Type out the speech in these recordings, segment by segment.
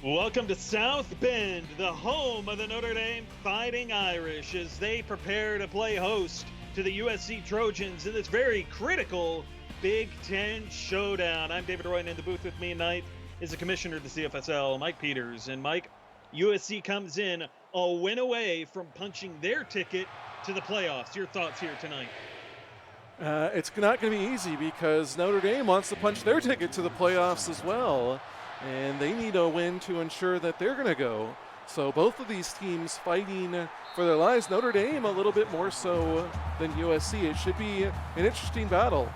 Welcome to South Bend, the home of the Notre Dame Fighting Irish, as they prepare to play host to the USC Trojans in this very critical Big Ten showdown. I'm David Roy, and in the booth with me tonight is the commissioner of the CFSL, Mike Peters. And Mike, USC comes in a win away from punching their ticket to the playoffs. Your thoughts here tonight? It's not going to be easy because Notre Dame wants to punch their ticket to the playoffs as well, and they need a win to ensure that they're going to go. So both of these teams fighting for their lives. Notre Dame a little bit more so than USC. It should be an interesting battle.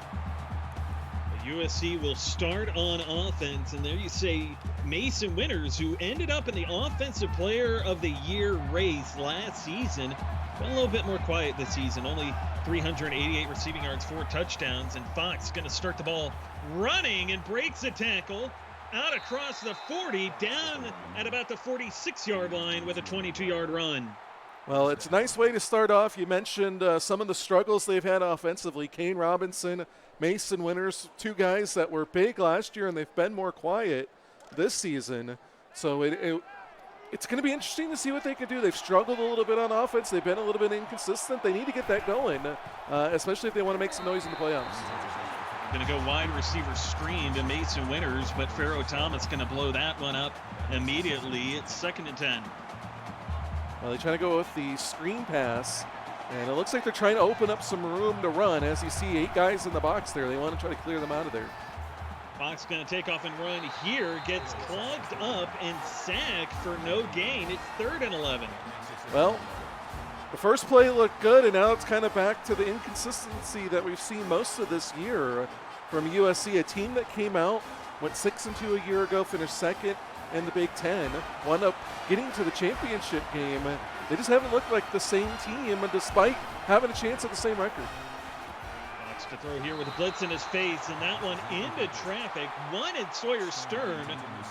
USC will start on offense, and there you say Mason Winters, who ended up in the Offensive Player of the Year race last season, been a little bit more quiet this season. Only 388 receiving yards, 4 touchdowns, and Fox going to start the ball running and breaks a tackle out across the 40, down at about the 46-yard line with a 22-yard run. Well, it's a nice way to start off. You mentioned some of the struggles they've had offensively. Kane Robinson, Mason Winters, two guys that were big last year, and they've been more quiet this season. So it's going to be interesting to see what they can do. They've struggled a little bit on offense. They've been a little bit inconsistent. They need to get that going, especially if they want to make some noise in the playoffs. Going to go wide receiver screen to Mason Winters, but Pharaoh Thomas going to blow that one up immediately. It's 2nd and 10. Well, they try to go with the screen pass, and it looks like they're trying to open up some room to run. As you see, 8 guys in the box there. They want to try to clear them out of there. Fox going to take off and run here, gets clogged up and sacked for no gain. It's 3rd and 11. Well, the first play looked good, and now it's kind of back to the inconsistency that we've seen most of this year from USC, a team that came out, went 6-2 a year ago, finished 2nd in the Big Ten, wound up getting to the championship game. They just haven't looked like the same team, despite having a chance at the same record. Fox to throw here with a blitz in his face, and that one into traffic. Wanted Sawyer Stern,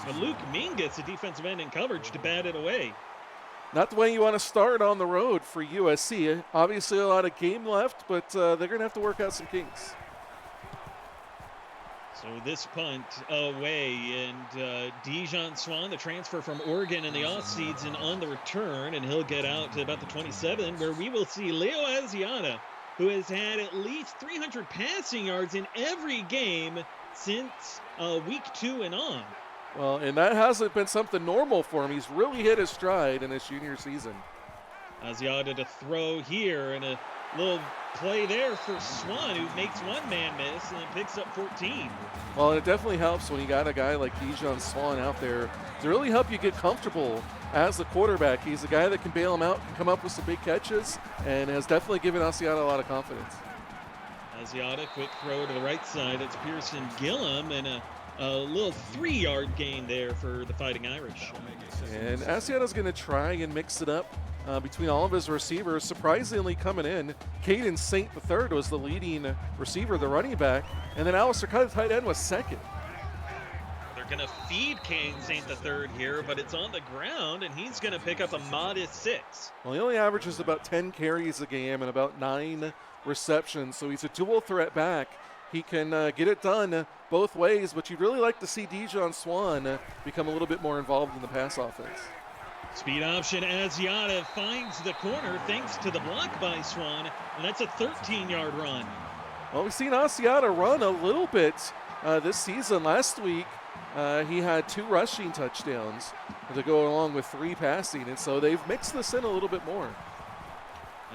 but Luke Mingus, the defensive end in coverage, to bat it away. Not the way you want to start on the road for USC. Obviously a lot of game left, but they're going to have to work out some kinks. So this punt away, and Dijon Swan, the transfer from Oregon in the offseason, on the return, and he'll get out to about the 27, where we will see Leo Asiata, who has had at least 300 passing yards in every game since week 2 and on. Well, and that hasn't been something normal for him. He's really hit his stride in his junior season. Asiata to throw here, and a little play there for Swan, who makes one man miss and then picks up 14. Well, it definitely helps when you got a guy like Dijon Swan out there to really help you get comfortable as the quarterback. He's a guy that can bail him out, can come up with some big catches, and has definitely given Asiata a lot of confidence. Asiata, quick throw to the right side. It's Pearson Gillum, and a little 3-yard gain there for the Fighting Irish. And Asiata's going to try and mix it up between all of his receivers. Surprisingly coming in, Caden St. III was the leading receiver, the running back, and then Alistair Cutt, the tight end, was 2nd. They're going to feed Caden St. III here, but it's on the ground, and he's going to pick up a modest 6. Well, he only averages about 10 carries a game and about 9 receptions, so he's a dual threat back. He can get it done both ways, but you'd really like to see Dijon Swan become a little bit more involved in the pass offense. Speed option, Asiata finds the corner thanks to the block by Swan, and that's a 13-yard run. Well, we've seen Asiata run a little bit this season. Last week, he had 2 rushing touchdowns to go along with 3 passing, and so they've mixed this in a little bit more.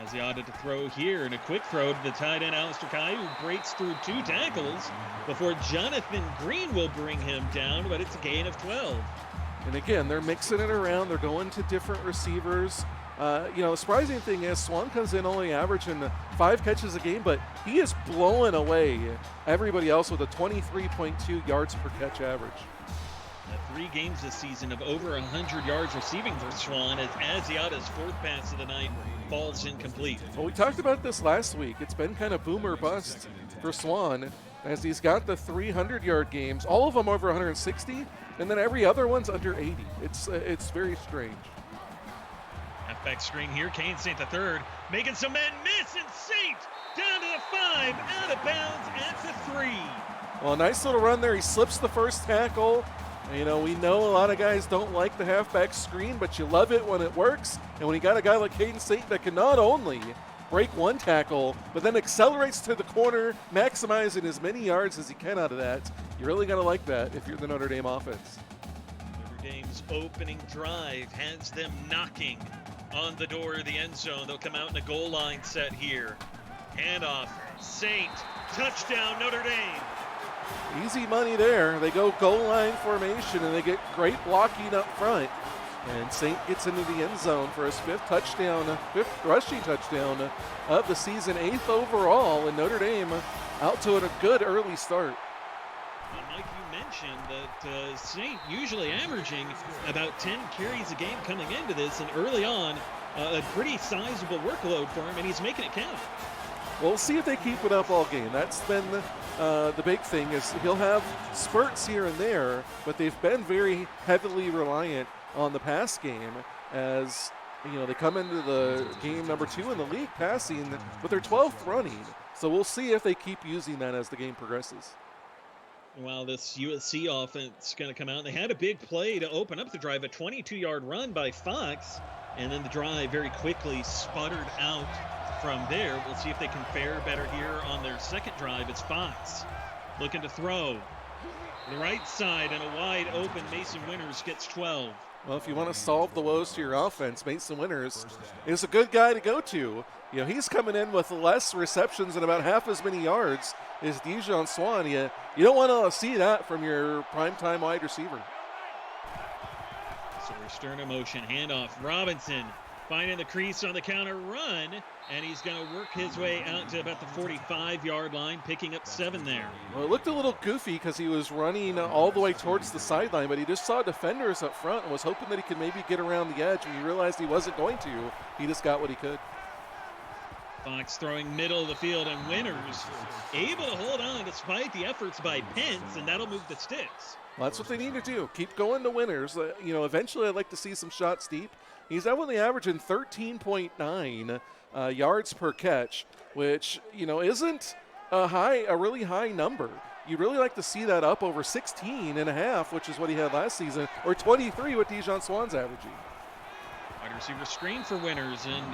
Asiata to throw here, and a quick throw to the tight end, Alistair Kai, who breaks through 2 tackles before Jonathan Green will bring him down, but it's a gain of 12. And again, they're mixing it around. They're going to different receivers. The surprising thing is Swan comes in only averaging 5 catches a game, but he is blowing away everybody else with a 23.2 yards per catch average. 3 games this season of over 100 yards receiving for Swan, as Asiata's 4th pass of the night falls incomplete. Well, we talked about this last week. It's been kind of boom or bust for Swan, as he's got the 300-yard games, all of them over 160, and then every other one's under 80. It's very strange. Halfback screen here, Caden St. III making some men miss, and St. down to the 5, out of bounds at the 3. Well, a nice little run there. He slips the first tackle, You know, we know a lot of guys don't like the halfback screen, but you love it when it works. And when you got a guy like Hayden St. that can not only break one tackle, but then accelerates to the corner, maximizing as many yards as he can out of that, you really got to like that if you're the Notre Dame offense. Notre Dame's opening drive has them knocking on the door of the end zone. They'll come out in a goal line set here. Handoff, St. Touchdown, Notre Dame. Easy money there. They go goal line formation, and they get great blocking up front. And St. gets into the end zone for his fifth rushing touchdown of the season, 8th overall, and Notre Dame out to a good early start. And Mike, you mentioned that St. usually averaging about 10 carries a game coming into this, and early on, a pretty sizable workload for him, and he's making it count. We'll see if they keep it up all game. That's been the big thing, is he'll have spurts here and there, but they've been very heavily reliant on the pass game, as you know, they come into the game number 2 in the league passing, but they're 12th running. So we'll see if they keep using that as the game progresses. Well, this USC offense is going to come out. They had a big play to open up the drive, a 22-yard run by Fox, and then the drive very quickly sputtered out from there. We'll see if they can fare better here on their second drive. It's Fox looking to throw. The right side, and a wide open Mason Winters gets 12. Well, if you want to solve the woes to your offense, Mason Winters is a good guy to go to. You know, he's coming in with less receptions and about half as many yards as Dijon Swan. You don't want to see that from your primetime wide receiver. So we're stern in motion, handoff. Robinson finding the crease on the counter run, and he's going to work his way out to about the 45-yard line, picking up 7 there. Well, it looked a little goofy because he was running all the way towards the sideline, but he just saw defenders up front and was hoping that he could maybe get around the edge. When he realized he wasn't going to, he just got what he could. Fox throwing middle of the field, and Winters able to hold on despite the efforts by Pence, and that'll move the sticks. Well, that's what they need to do. Keep going to Winters. You know, eventually I'd like to see some shots deep. He's only averaging 13.9 yards per catch, which, you know, isn't a really high number. You'd really like to see that up over 16 and a half, which is what he had last season, or 23 what Dijon Swan's averaging. Wide receiver screen for Winters, and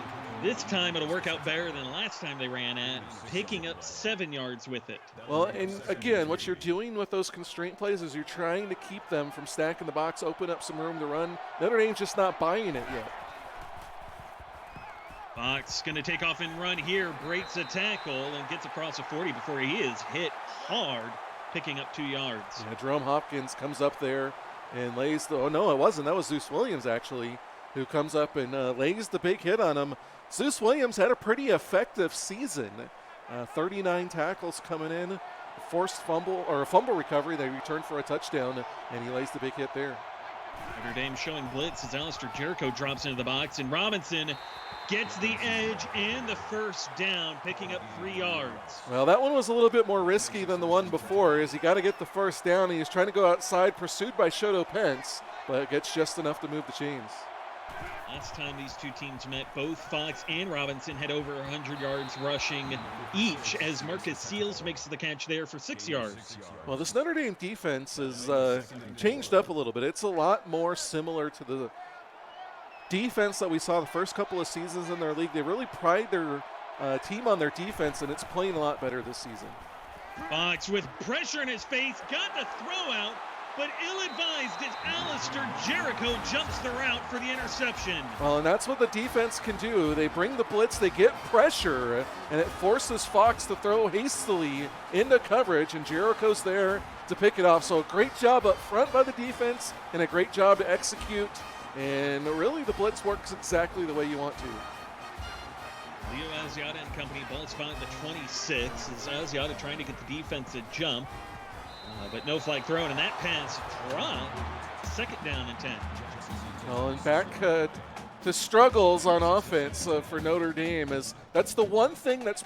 this time it'll work out better than last time they ran at, picking up 7 yards with it. Well, and again, what you're doing with those constraint plays is you're trying to keep them from stacking the box, open up some room to run. Notre Dame's just not buying it yet. Fox going to take off and run here, breaks a tackle, and gets across a 40 before he is hit hard, picking up 2 yards. Yeah, Jerome Hopkins comes up there and lays the, oh no, it wasn't. That was Zeus Williams, actually, who comes up and lays the big hit on him. Zeus Williams had a pretty effective season. 39 tackles coming in, forced fumble, or a fumble recovery. They returned for a touchdown, and he lays the big hit there. Notre Dame showing blitz as Alistair Jericho drops into the box, and Robinson gets the edge and the first down, picking up 3 yards. Well, that one was a little bit more risky than the one before, as he got to get the first down. He's trying to go outside, pursued by Shoto Pence, but gets just enough to move the chains. Last time these two teams met, both Fox and Robinson had over 100 yards rushing each, as Marcus Seals makes the catch there for 6 yards. Well, this Notre Dame defense has changed up a little bit. It's a lot more similar to the defense that we saw the first couple of seasons in their league. They really pride their team on their defense, and it's playing a lot better this season. Fox with pressure in his face, got the throw out, but ill-advised as Alistair Jericho jumps the route for the interception. Well, and that's what the defense can do. They bring the blitz, they get pressure, and it forces Fox to throw hastily into coverage, and Jericho's there to pick it off. So a great job up front by the defense, and a great job to execute. And really, the blitz works exactly the way you want to. Leo Asiata and company, ball spot at the 26. As Asiata trying to get the defense a jump. But no flag thrown, and that pass dropped. Second down and 10. Well, and back to struggles on offense for Notre Dame, as that's the one thing that's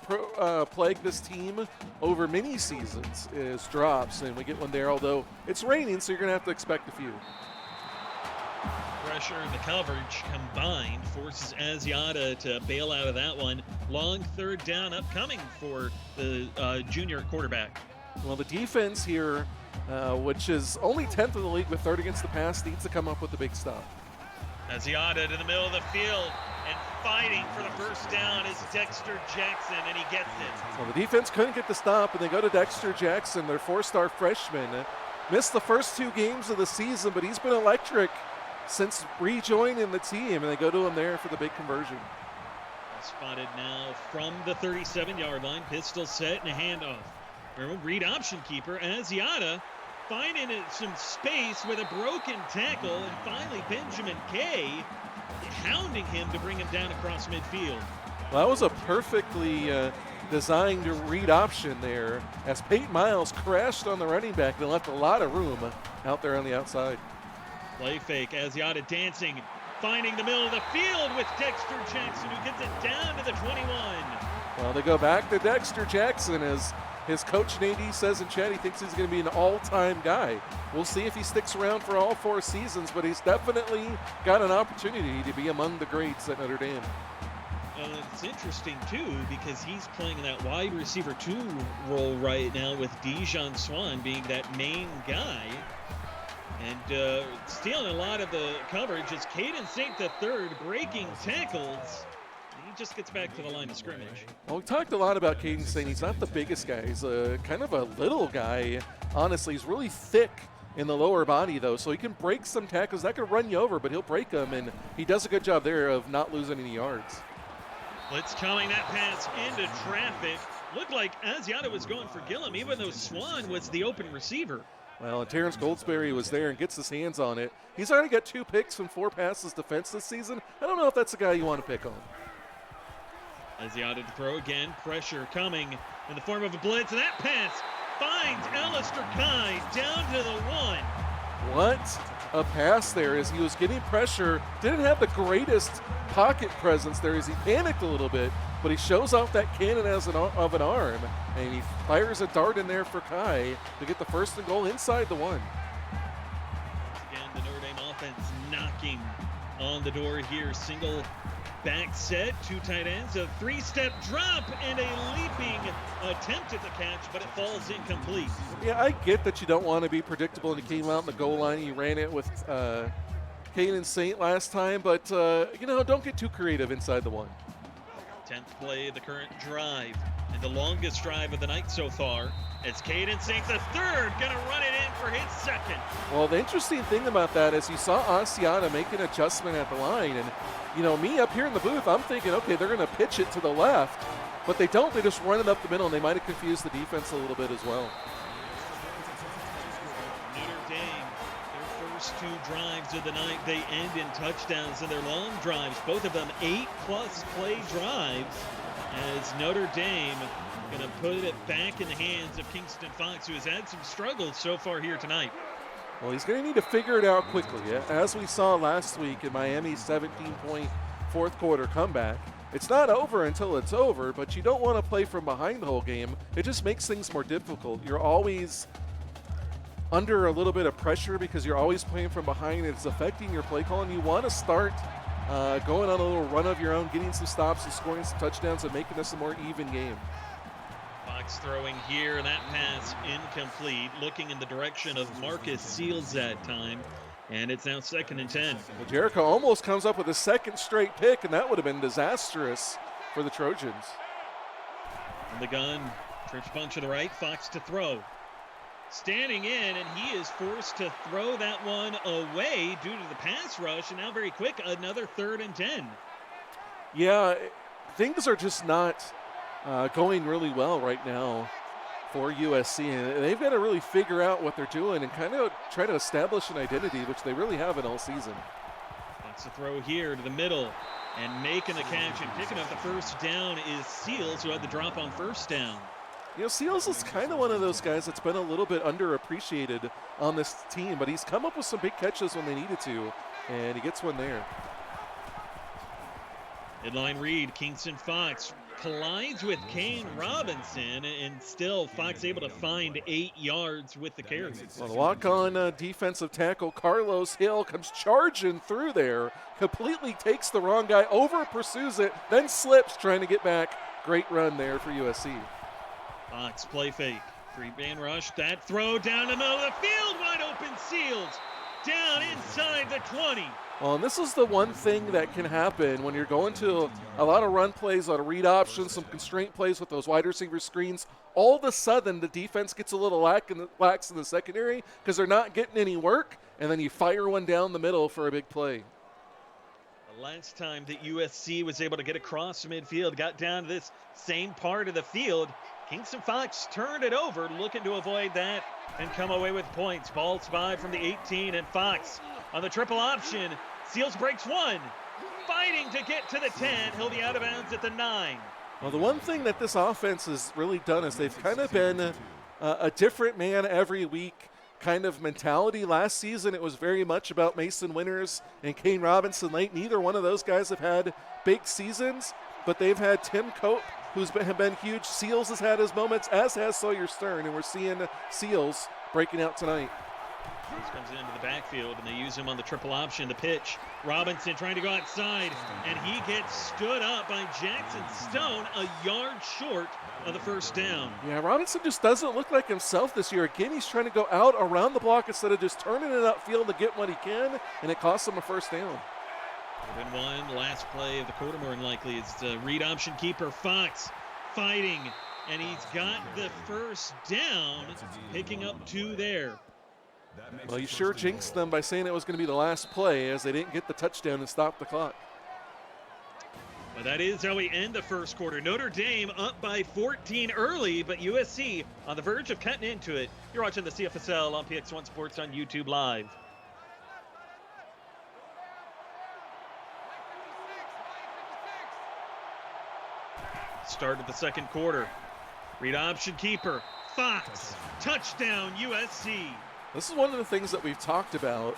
plagued this team over many seasons is drops, and we get one there, although it's raining, so you're going to have to expect a few. Pressure and the coverage combined forces Asiata to bail out of that one. Long third down upcoming for the junior quarterback. Well, the defense here which is only 10th in the league with third against the pass, needs to come up with the big stop. Asiata to the middle of the field, and fighting for the first down is Dexter Jackson, and he gets it. Well, the defense couldn't get the stop, and they go to Dexter Jackson, their 4-star freshman. Missed the first 2 games of the season, but he's been electric since rejoining the team, and they go to him there for the big conversion. Spotted now from the 37-yard line, pistol set and a handoff. Read option keeper, Asiata finding some space with a broken tackle, and finally Benjamin Kay hounding him to bring him down across midfield. Well, that was a perfectly designed read option there as Peyton Miles crashed on the running back and left a lot of room out there on the outside. Play fake, Asiata dancing, finding the middle of the field with Dexter Jackson, who gets it down to the 21. Well, they go back to Dexter Jackson as his coach ND says in chat he thinks he's going to be an all-time guy. We'll see if he sticks around for all 4 seasons, but he's definitely got an opportunity to be among the greats at Notre Dame. It's interesting, too, because he's playing in that wide receiver 2 role right now with Dijon Swan being that main guy. And stealing a lot of the coverage is Caden St. III breaking tackles. He just gets back to the line of scrimmage. Well, we talked a lot about Caden St. He's not the biggest guy. He's kind of a little guy. Honestly, he's really thick in the lower body, though, so he can break some tackles. That could run you over, but he'll break them, and he does a good job there of not losing any yards. Blitz coming, that pass into traffic. Looked like Asiata was going for Gillum, even though Swan was the open receiver. Well, and Terrence Goldsberry was there and gets his hands on it. He's already got 2 picks from 4 passes defense this season. I don't know if that's a guy you want to pick on. Asiata to throw again, pressure coming in the form of a blitz, and that pass finds Alistair Kai down to the 1. What a pass there as he was getting pressure. Didn't have the greatest pocket presence there as he panicked a little bit, but he shows off that cannon of an arm, and he fires a dart in there for Kai to get the 1st and goal inside the 1. Once again, the Notre Dame offense knocking on the door here. Single back set, 2 tight ends, a 3-step drop, and a leaping attempt at the catch, but it falls incomplete. Yeah, I get that you don't want to be predictable, and he came out in the goal line. You ran it with Caden St. last time, but, don't get too creative inside the 1. 10th play of the current drive, and the longest drive of the night so far, as Caden St. III gonna run it in for his 2nd. Well, the interesting thing about that is you saw Asiata make an adjustment at the line, and me up here in the booth, I'm thinking, okay, they're gonna pitch it to the left, but they don't. They just run it up the middle, and they might have confused the defense a little bit as well. Notre Dame, their first 2 drives of the night, they end in touchdowns, and their long drives, both of them 8+ play drives, as Notre Dame going to put it back in the hands of Kingston Fox, who has had some struggles so far here tonight. Well, he's going to need to figure it out quickly. As we saw last week in Miami's 17-point 4th quarter comeback, it's not over until it's over, but you don't want to play from behind the whole game. It just makes things more difficult. You're always under a little bit of pressure because you're always playing from behind. It's affecting your play call, and you want to start going on a little run of your own, getting some stops and scoring some touchdowns and making this a more even game. Fox throwing here, that pass incomplete, looking in the direction of Marcus Seals that time, and it's now 2nd and 10. Well, Jericho almost comes up with a 2nd straight pick, and that would have been disastrous for the Trojans. On the gun, trips punch to the right, Fox to throw. Standing in, and he is forced to throw that one away due to the pass rush, and now very quick, another 3rd and 10. Yeah, things are just not going really well right now for USC, and they've got to really figure out what they're doing and kind of try to establish an identity, which they really haven't all season. That's a throw here to the middle, and making the catch and picking up the 1st down is Seals, who had the drop on 1st down. Seals is kind of one of those guys that's been a little bit underappreciated on this team, but he's come up with some big catches when they needed to, and he gets one there. Midline read, Kingston Fox collides with Kane Robinson, and still Fox able to find 8 yards with the carry. Well, the walk-on defensive tackle Carlos Hill comes charging through there, completely takes the wrong guy, over pursues it, then slips trying to get back. Great run there for USC. Fox play fake, Three-man rush. That throw down the middle of the field. Wide open Seals. Down inside the 20. Well, and this is the one thing that can happen when you're going to a lot of run plays, a lot of read options, some constraint plays with those wide receiver screens. All of a sudden, the defense gets a little lax in the secondary because they're not getting any work, and then you fire one down the middle for a big play. The last time that USC was able to get across midfield, got down to this same part of the field, Kingston Fox turned it over, looking to avoid that and come away with points. Ball spy from the 18, and Fox on the triple option. Seals breaks one, fighting to get to the 10. He'll be out of bounds at the 9. Well, the one thing that this offense has really done is they've kind of been a different man every week kind of mentality. Last season, it was very much about Mason Winters and Kane Robinson late. Neither one of those guys have had big seasons, but they've had Tim Cope, who's been huge. Seals has had his moments, as has Sawyer Stern, and we're seeing Seals breaking out tonight. Seals comes into the backfield, and they use him on the triple option. The pitch, Robinson trying to go outside, and he gets stood up by Jackson Stone, a yard short of the first down. Yeah, Robinson just doesn't look like himself this year. Again, he's trying to go out around the block instead of just turning it upfield to get what he can, and it costs him a first down. Been one last play of the quarter, more than likely. It's the read option keeper, Fox, fighting, and he's got the first down, picking up 2 there. Well, you sure jinxed them by saying it was going to be the last play, as they didn't get the touchdown and stop the clock. Well, that is how we end the first quarter. Notre Dame up by 14 early, but USC on the verge of cutting into it. You're watching the CFSL on PX1 Sports on YouTube Live. Start of the second quarter. Read option keeper, Fox, touchdown USC. This is one of the things that we've talked about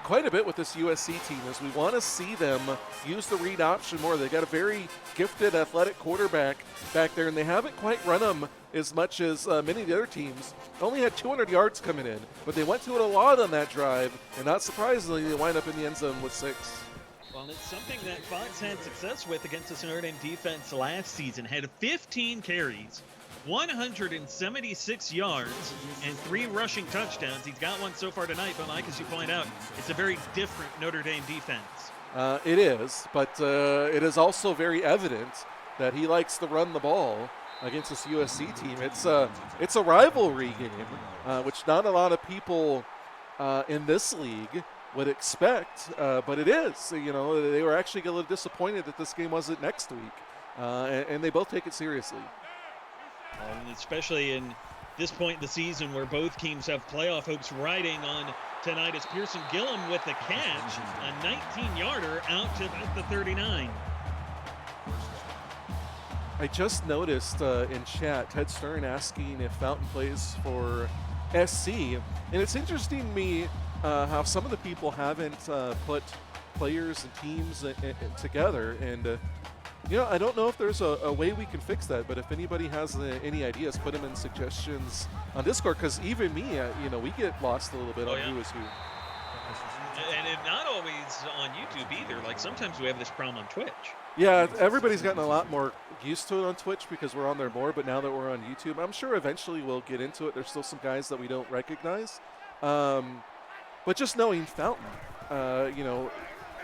quite a bit with this USC team, is we want to see them use the read option more. They've got a very gifted athletic quarterback back there, and they haven't quite run them as much as many of the other teams. They only had 200 yards coming in, but they went to it a lot on that drive, and not surprisingly, they wind up in the end zone with 6. Well, it's something that Fox had success with against the Notre Dame defense last season. Had 15 carries, 176 yards, and 3 rushing touchdowns. He's got one so far tonight, but Mike, as you point out, it's a very different Notre Dame defense. It is, but it is also very evident that he likes to run the ball against this USC team. It's a rivalry game, which not a lot of people in this league would expect, but it is. You know, they were actually a little disappointed that this game wasn't next week, and they both take it seriously. Especially in this point in the season where both teams have playoff hopes riding on tonight, as Pearson Gillum with the catch, a 19-yarder out to the 39. I just noticed in chat Ted Stern asking if Fountain plays for SC, and it's interesting to me how some of the people haven't put players and teams together, and you know, I don't know if there's a way we can fix that, but if anybody has any ideas, put them in suggestions on Discord, because even me, you know, we get lost a little bit on who is who. And it not always on YouTube either. Like, sometimes we have this problem on Twitch. Yeah, everybody's gotten a lot more used to it on Twitch because we're on there more, but now that we're on YouTube, I'm sure eventually we'll get into it. There's still some guys that we don't recognize. But just knowing Fountain, you know,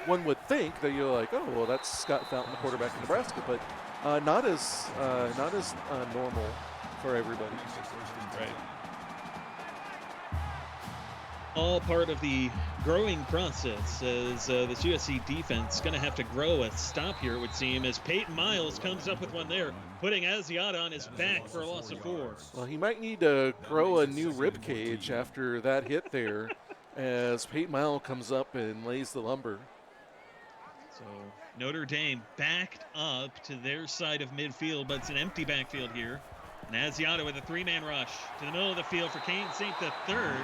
one would think that you're like, oh, well, that's Scott Fountain, the quarterback in Nebraska, but not as normal for everybody. Right. All part of the growing process, as this USC defense is going to have to grow a stop here, it would seem, as Peyton Miles comes up with one there, putting Asiata on his back for a loss of 4. Well, he might need to grow a new rib cage after that hit there, as Peyton Miles comes up and lays the lumber. So Notre Dame backed up to their side of midfield, but it's an empty backfield here. And Asiata with a 3-man rush to the middle of the field for Kane St. the third,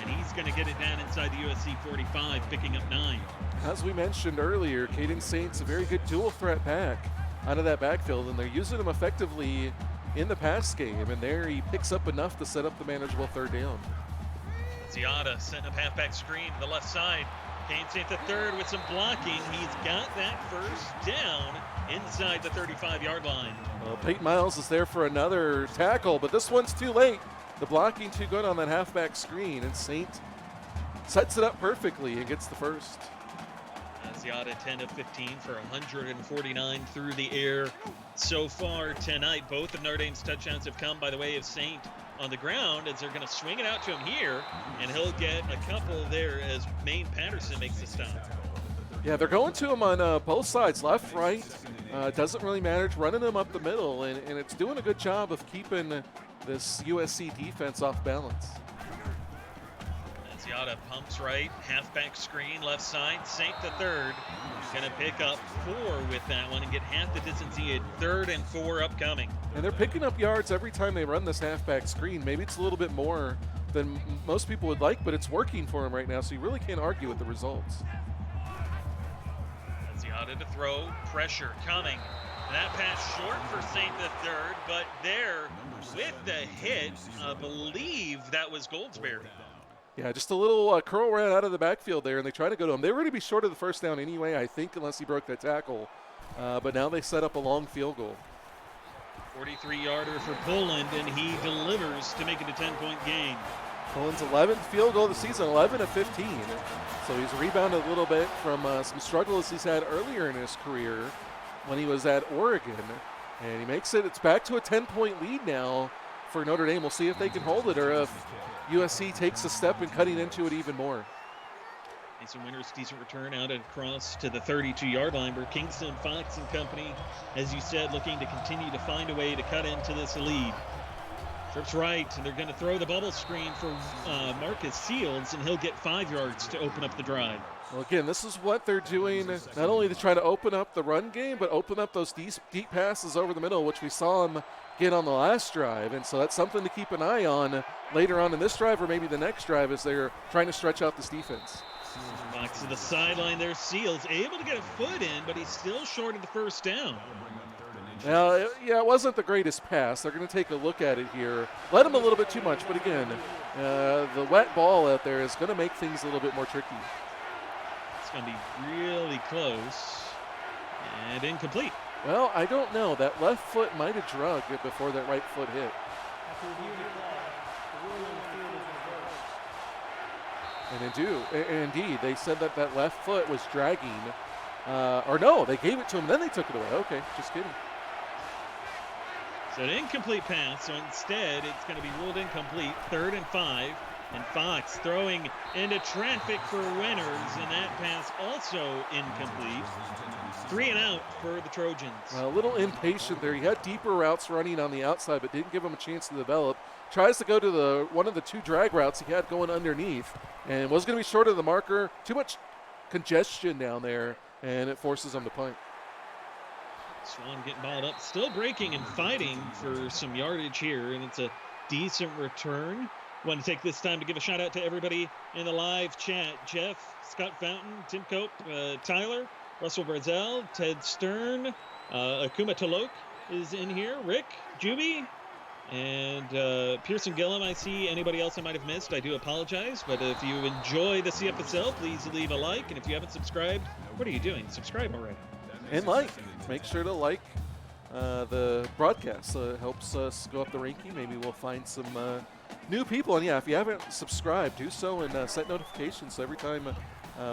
and he's going to get it down inside the USC 45, picking up 9. As we mentioned earlier, Caden Saint's a very good dual threat back out of that backfield, and they're using him effectively in the pass game, and there he picks up enough to set up the manageable 3rd down. Asiata setting up halfback screen to the left side. Kane St. the third with some blocking. He's got that first down inside the 35-yard line. Well, Peyton Miles is there for another tackle, but this one's too late. the blocking too good on that halfback screen, and Saint sets it up perfectly and gets the first. Asiata 10 of 15 for 149 through the air so far tonight. Both of Notre Dame's touchdowns have come by the way of Saint on the ground, as they're going to swing it out to him here, and he'll get a couple there as Maine Patterson makes the stop. Yeah, they're going to him on both sides, left, right. Doesn't really matter. It's running him up the middle, and it's doing a good job of keeping this USC defense off balance. Asiata pumps right, halfback screen, left side. Saint the third. Going to pick up 4 with that one and get half the distance he had. 3rd and 4 upcoming. And they're picking up yards every time they run this halfback screen. Maybe it's a little bit more than most people would like, but it's working for him right now, so you really can't argue with the results. Asiata to throw, pressure coming. That pass short for Saint the third, but there with the hit, I believe that was Goldsberry. Yeah, just a little curl ran out of the backfield there, and they try to go to him. They were going to be short of the first down anyway, I think, unless he broke that tackle. But now they set up a long field goal. 43-yarder for Poland, and he delivers to make it a 10-point game. Poland's 11th field goal of the season, 11 of 15. So he's rebounded a little bit from some struggles he's had earlier in his career when he was at Oregon. And he makes it. It's back to a 10-point lead now for Notre Dame. We'll see if they can hold it or if USC takes a step in cutting into it even more. Mason Winters, decent return out and across to the 32-yard line, where Kingston, Fox, and company, as you said, looking to continue to find a way to cut into this lead. Trips right, and they're going to throw the bubble screen for Marcus Seals, and he'll get 5 yards to open up the drive. Well, again, this is what they're doing, not only to try to open up the run game, but open up those deep passes over the middle, which we saw him get on the last drive. And so that's something to keep an eye on later on in this drive or maybe the next drive as they're trying to stretch out this defense. Back to the sideline there, Seals able to get a foot in, but he's still short of the first down. Now, yeah, it wasn't the greatest pass. They're going to take a look at it here. Let him a little bit too much, but again, the wet ball out there is going to make things a little bit more tricky. It's going to be really close and incomplete. Well, I don't know. That left foot might have drugged it before that right foot hit. And indeed, they said that that left foot was dragging. Or no, they gave it to him, then they took it away. Okay, just kidding. So an incomplete pass, so instead it's going to be ruled incomplete. 3rd and 5, and Fox throwing into traffic for Winters, and that pass also incomplete. 3 and out for the Trojans. A little impatient there. He had deeper routes running on the outside, but didn't give him a chance to develop. Tries to go to one of the 2 drag routes he had going underneath, and was going to be short of the marker. Too much congestion down there, and it forces him to punt. Swan getting balled up, still breaking and fighting for some yardage here, and it's a decent return. Want to take this time to give a shout out to everybody in the live chat. Jeff, Scott Fountain, Tim Cope, Tyler, Russell Brazel, Ted Stern, Akuma Talok is in here, Rick, Juby, and Pearson Gillum. I see anybody else I might have missed. I do apologize, but if you enjoy the CFSL, please leave a like, and if you haven't subscribed, what are you doing? Subscribe already. And like. Make sure to like the broadcast. It helps us go up the ranking. Maybe we'll find some new people. And yeah, if you haven't subscribed, do so and set notifications so every time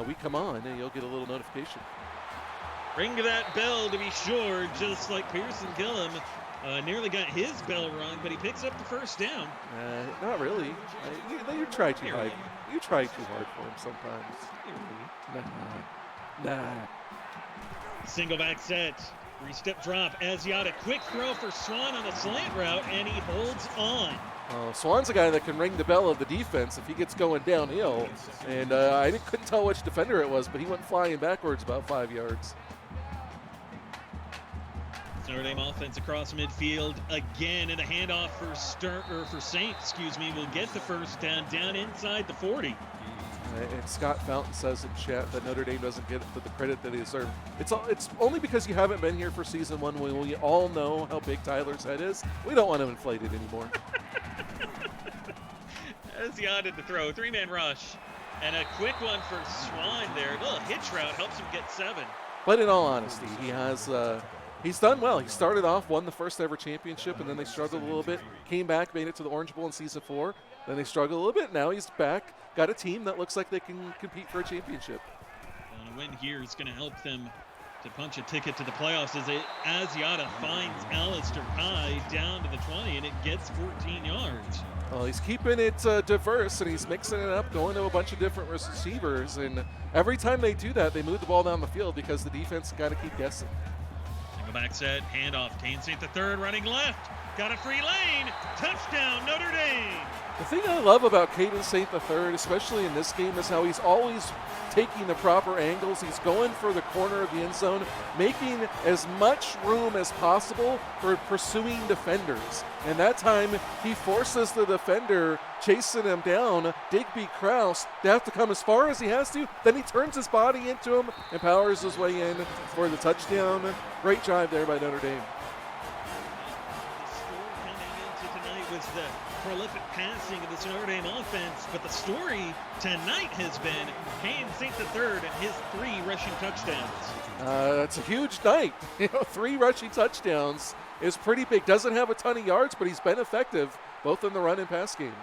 we come on, you'll get a little notification. Ring that bell to be sure, just like Pearson Gillum nearly got his bell rung, but he picks up the first down. Not really. You try too hard. You try too hard for him sometimes. Nah. Single back set, 3-step drop. Asiata, quick throw for Swan on a slant route, and he holds on. Swan's a guy that can ring the bell of the defense if he gets going downhill. And I couldn't tell which defender it was, but he went flying backwards about 5 yards. Notre Dame offense across midfield again, and a handoff for Saint, will get the first down inside the 40. And Scott Fountain says in chat that Notre Dame doesn't get the credit that they deserve. It's only because you haven't been here for season 1 when we all know how big Tyler's head is. We don't want to inflate it anymore. Asiata to throw, 3-man rush, and a quick one for Swan there. A little hitch route helps him get 7. But in all honesty, he has He's done well. He started off, won the first ever championship, and then they struggled a little bit. Came back, made it to the Orange Bowl in season 4. Then they struggled a little bit. Now he's back. Got a team that looks like they can compete for a championship. And a win here is going to help them to punch a ticket to the playoffs as Asiata finds Alistair Pye down to the 20, and it gets 14 yards. Well, he's keeping it diverse, and he's mixing it up, going to a bunch of different receivers. And every time they do that, they move the ball down the field because the defense got to keep guessing. Single back set, handoff. Kane St. III running left. Got a free lane. Touchdown, Notre Dame. The thing I love about Caden St. III, especially in this game, is how he's always taking the proper angles. He's going for the corner of the end zone, making as much room as possible for pursuing defenders. And that time, he forces the defender chasing him down, Digby Krause, to have to come as far as he has to. Then he turns his body into him and powers his way in for the touchdown. Great drive there by Notre Dame. The story coming into tonight was the prolific passing of this Notre Dame offense, but the story tonight has been Kane St. III and his 3 rushing touchdowns. It's a huge night. 3 rushing touchdowns is pretty big. Doesn't have a ton of yards, but he's been effective both in the run and pass game.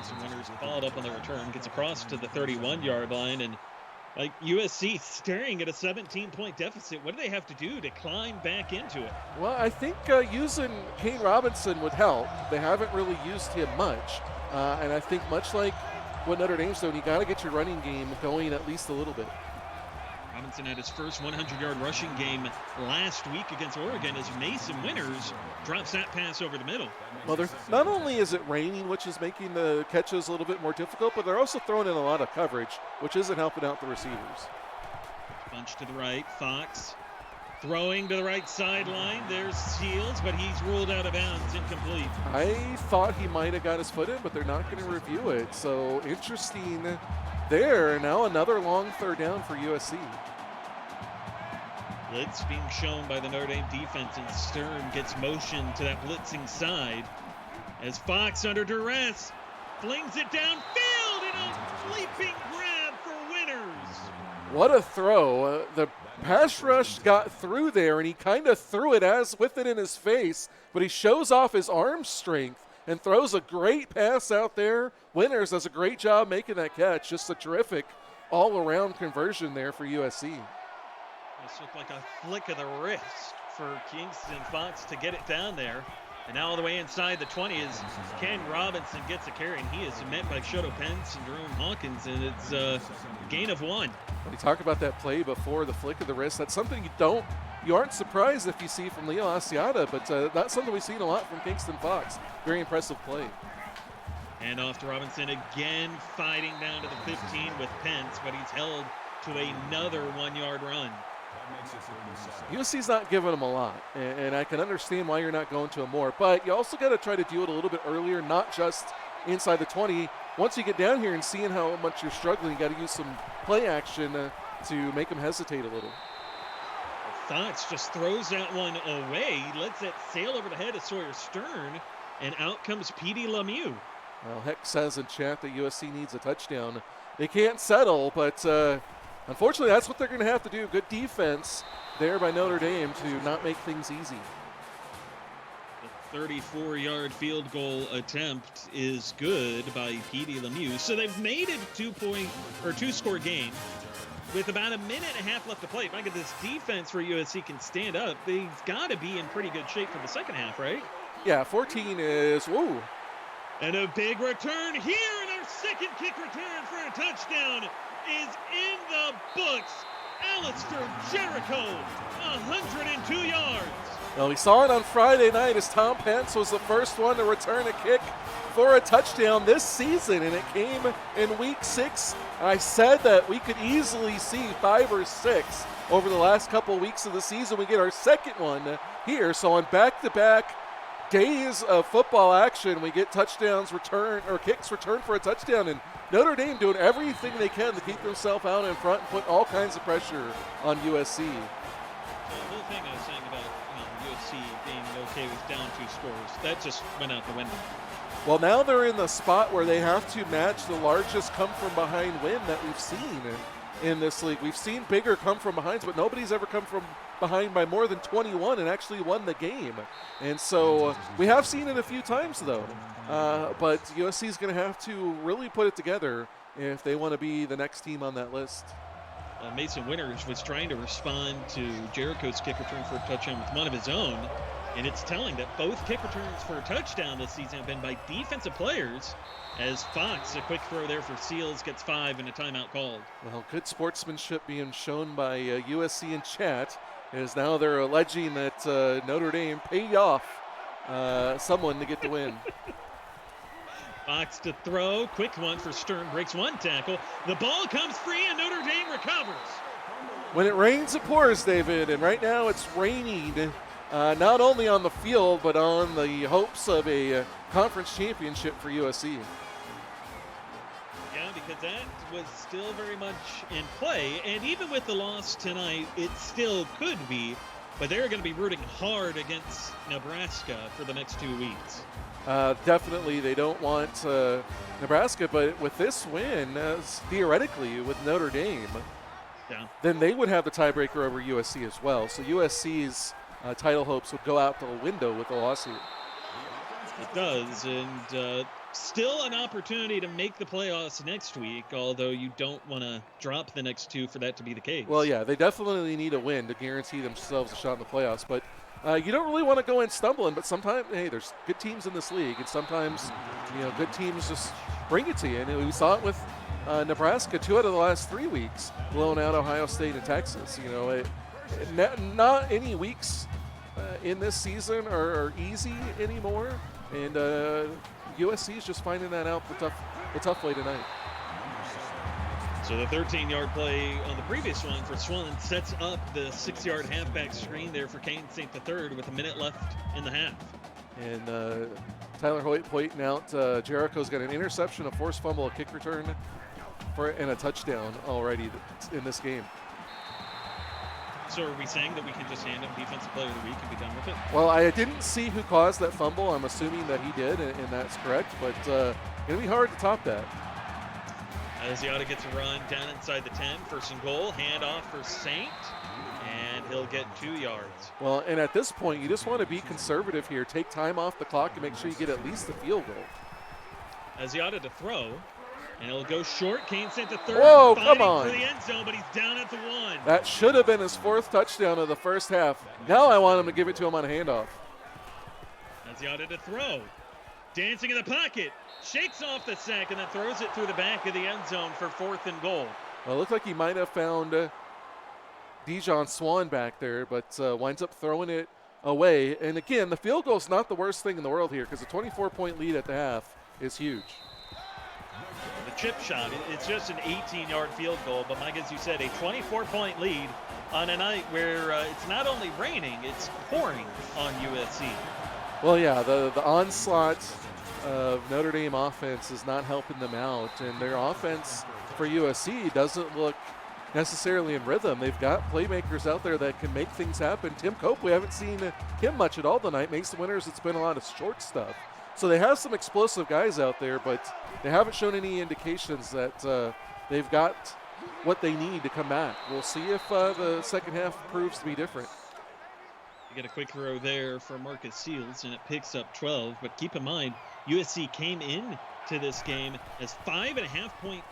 Some winners followed up on the return, gets across to the 31-yard line, and like USC staring at a 17-point deficit. What do they have to do to climb back into it? Well, I think using Kane Robinson would help. They haven't really used him much. And I think much like what Notre Dame's doing, you got to get your running game going at least a little bit. Robinson had his first 100-yard rushing game last week against Oregon as Mason Winters drops that pass over the middle. Well, not only is it raining, which is making the catches a little bit more difficult, but they're also throwing in a lot of coverage, which isn't helping out the receivers. Bunch to the right, Fox throwing to the right sideline. There's Seals, but he's ruled out of bounds, incomplete. I thought he might have got his foot in, but they're not going to review it. So interesting there. Now another long third down for USC. Blitz being shown by the Notre Dame defense, and Stern gets motion to that blitzing side as Fox under duress flings it downfield in a leaping grab for Winters. What a throw. The pass rush got through there, and he kind of threw it with it in his face, but he shows off his arm strength and throws a great pass out there. Winters does a great job making that catch. Just a terrific all-around conversion there for USC. This looked like a flick of the wrist for Kingston Fox to get it down there. And now all the way inside the 20 is Ken Robinson gets a carry, and he is met by Shoto Pence and Jerome Hawkins, and it's a gain of 1. When you talk about that play before, the flick of the wrist, that's something you aren't surprised if you see from Leo Asiata, but that's something we've seen a lot from Kingston Fox. Very impressive play. And off to Robinson again, fighting down to the 15 with Pence, but he's held to another 1-yard run. USC's not giving them a lot, and I can understand why you're not going to him more, but you also got to try to do it a little bit earlier, not just inside the 20. Once you get down here and seeing how much you're struggling, you got to use some play action to make them hesitate a little. Fox just throws that one away, lets it sail over the head of Sawyer Stern, and out comes Petey Lemieux. Well, Heck says in chat that USC needs a touchdown. They can't settle, but unfortunately, that's what they're going to have to do. Good defense there by Notre Dame to not make things easy. The 34-yard field goal attempt is good by Petey Lemieux. So they've made it a two-score game with about a minute and a half left to play. If I get this defense for USC can stand up, they've got to be in pretty good shape for the second half, right? Yeah, 14 is, woo. And a big return here, and our second kick return for a touchdown is in the books. Alistair Jericho, 102 yards. Well, we saw it on Friday night as Tom Pence was the first one to return a kick for a touchdown this season, and it came in week 6. I said that we could easily see 5 or 6 over the last couple of weeks of the season. We get our second one here, so on back-to-back days of football action, we get touchdowns return or kicks returned for a touchdown, and Notre Dame doing everything they can to keep themselves out in front and put all kinds of pressure on USC. The whole thing I was saying about USC being okay with down 2 scores, that just went out the window. Well, now they're in the spot where they have to match the largest come-from-behind win that we've seen. in this league. We've seen bigger come from behinds, but nobody's ever come from behind by more than 21 and actually won the game. And so we have seen it a few times, though. But USC is going to have to really put it together if they want to be the next team on that list. Mason Winters was trying to respond to Jericho's kick return for a touchdown with one of his own, and it's telling that both kick returns for a touchdown this season have been by defensive players, as Fox, a quick throw there for Seals, gets 5 and a timeout called. Well, good sportsmanship being shown by USC in chat, as now they're alleging that Notre Dame paid off someone to get the win. Fox to throw, quick one for Stern, breaks one tackle. The ball comes free and Notre Dame recovers. When it rains, it pours, David, and right now it's raining not only on the field, but on the hopes of a conference championship for USC. Yeah, because that was still very much in play, and even with the loss tonight, it still could be, but they're going to be rooting hard against Nebraska for the next 2 weeks. Definitely, they don't want Nebraska, but with this win, theoretically, with Notre Dame, then they would have the tiebreaker over USC as well. So USC's title hopes would go out the window with the lawsuit. It does, and still an opportunity to make the playoffs next week, although you don't want to drop the next 2 for that to be the case. Well, yeah, they definitely need a win to guarantee themselves a shot in the playoffs, but you don't really want to go in stumbling, but sometimes, hey, there's good teams in this league, and sometimes, good teams just bring it to you. And we saw it with Nebraska 2 out of the last 3 weeks, blowing out Ohio State and Texas. Not any weeks in this season are easy anymore, and USC is just finding that out the tough way tonight. So the 13-yard play on the previous one for Swan sets up the 6-yard halfback screen there for Kane St. III with a minute left in the half. And Tyler Hoyt pointing out Jericho's got an interception, a forced fumble, a kick return, and a touchdown already in this game. So are we saying that we can just hand him Defensive Player of the Week and be done with it? Well, I didn't see who caused that fumble. I'm assuming that he did, and that's correct. But going to be hard to top that. Asiata gets a run down inside the 10, first and goal, handoff for Saint, and he'll get 2 yards. Well, and at this point, you just want to be conservative here. Take time off the clock and make sure you get at least a field goal. Asiata to throw, and it'll go short. Kane St. III Whoa, fighting come on. for the end zone, but he's down at the 1. That should have been his 4th touchdown of the first half. Now I want him to give it to him on a handoff. Asiata to throw, dancing in the pocket. Shakes off the sack and then throws it through the back of the end zone for 4th and goal. Well, it looked like he might have found Dijon Swan back there, but winds up throwing it away. And again, the field goal is not the worst thing in the world here because a 24-point lead at the half is huge. The chip shot, it's just an 18-yard field goal, but Mike, as you said, a 24-point lead on a night where it's not only raining, it's pouring on USC. Well, yeah, the onslaught of Notre Dame offense is not helping them out, and their offense for USC doesn't look necessarily in rhythm. They've got playmakers out there that can make things happen. Tim Cope, we haven't seen him much at all tonight. Mason Winters, it's been a lot of short stuff. So they have some explosive guys out there, but they haven't shown any indications that they've got what they need to come back. We'll see if the second half proves to be different. You get a quick throw there for Marcus Seals, and it picks up 12. But keep in mind, USC came in to this game as 5.5-point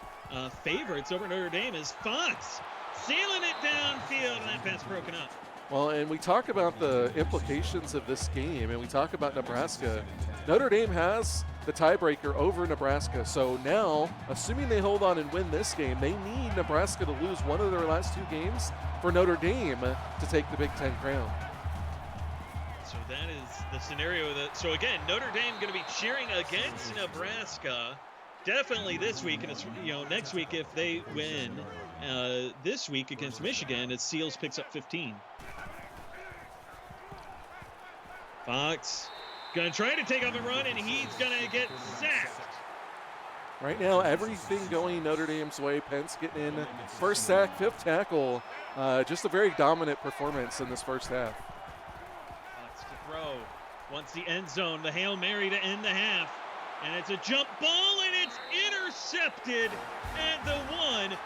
favorites over Notre Dame as Fox sailing it downfield, and that pass broken up. Well, and we talk about the implications of this game, and we talk about Nebraska. Notre Dame has the tiebreaker over Nebraska. So now, assuming they hold on and win this game, they need Nebraska to lose one of their last 2 games for Notre Dame to take the Big Ten crown. So that is the scenario so again, Notre Dame going to be cheering against Nebraska definitely this week, and it's, next week if they win this week against Michigan, as Seals picks up 15. Fox going to try to take off a run, and he's going to get sacked. Right now, everything going Notre Dame's way. Pence getting in, first sack, 5th tackle. Just a very dominant performance in this first half. Fox to throw. Wants the end zone, the Hail Mary to end the half. And it's a jump ball, and it's intercepted at the 1.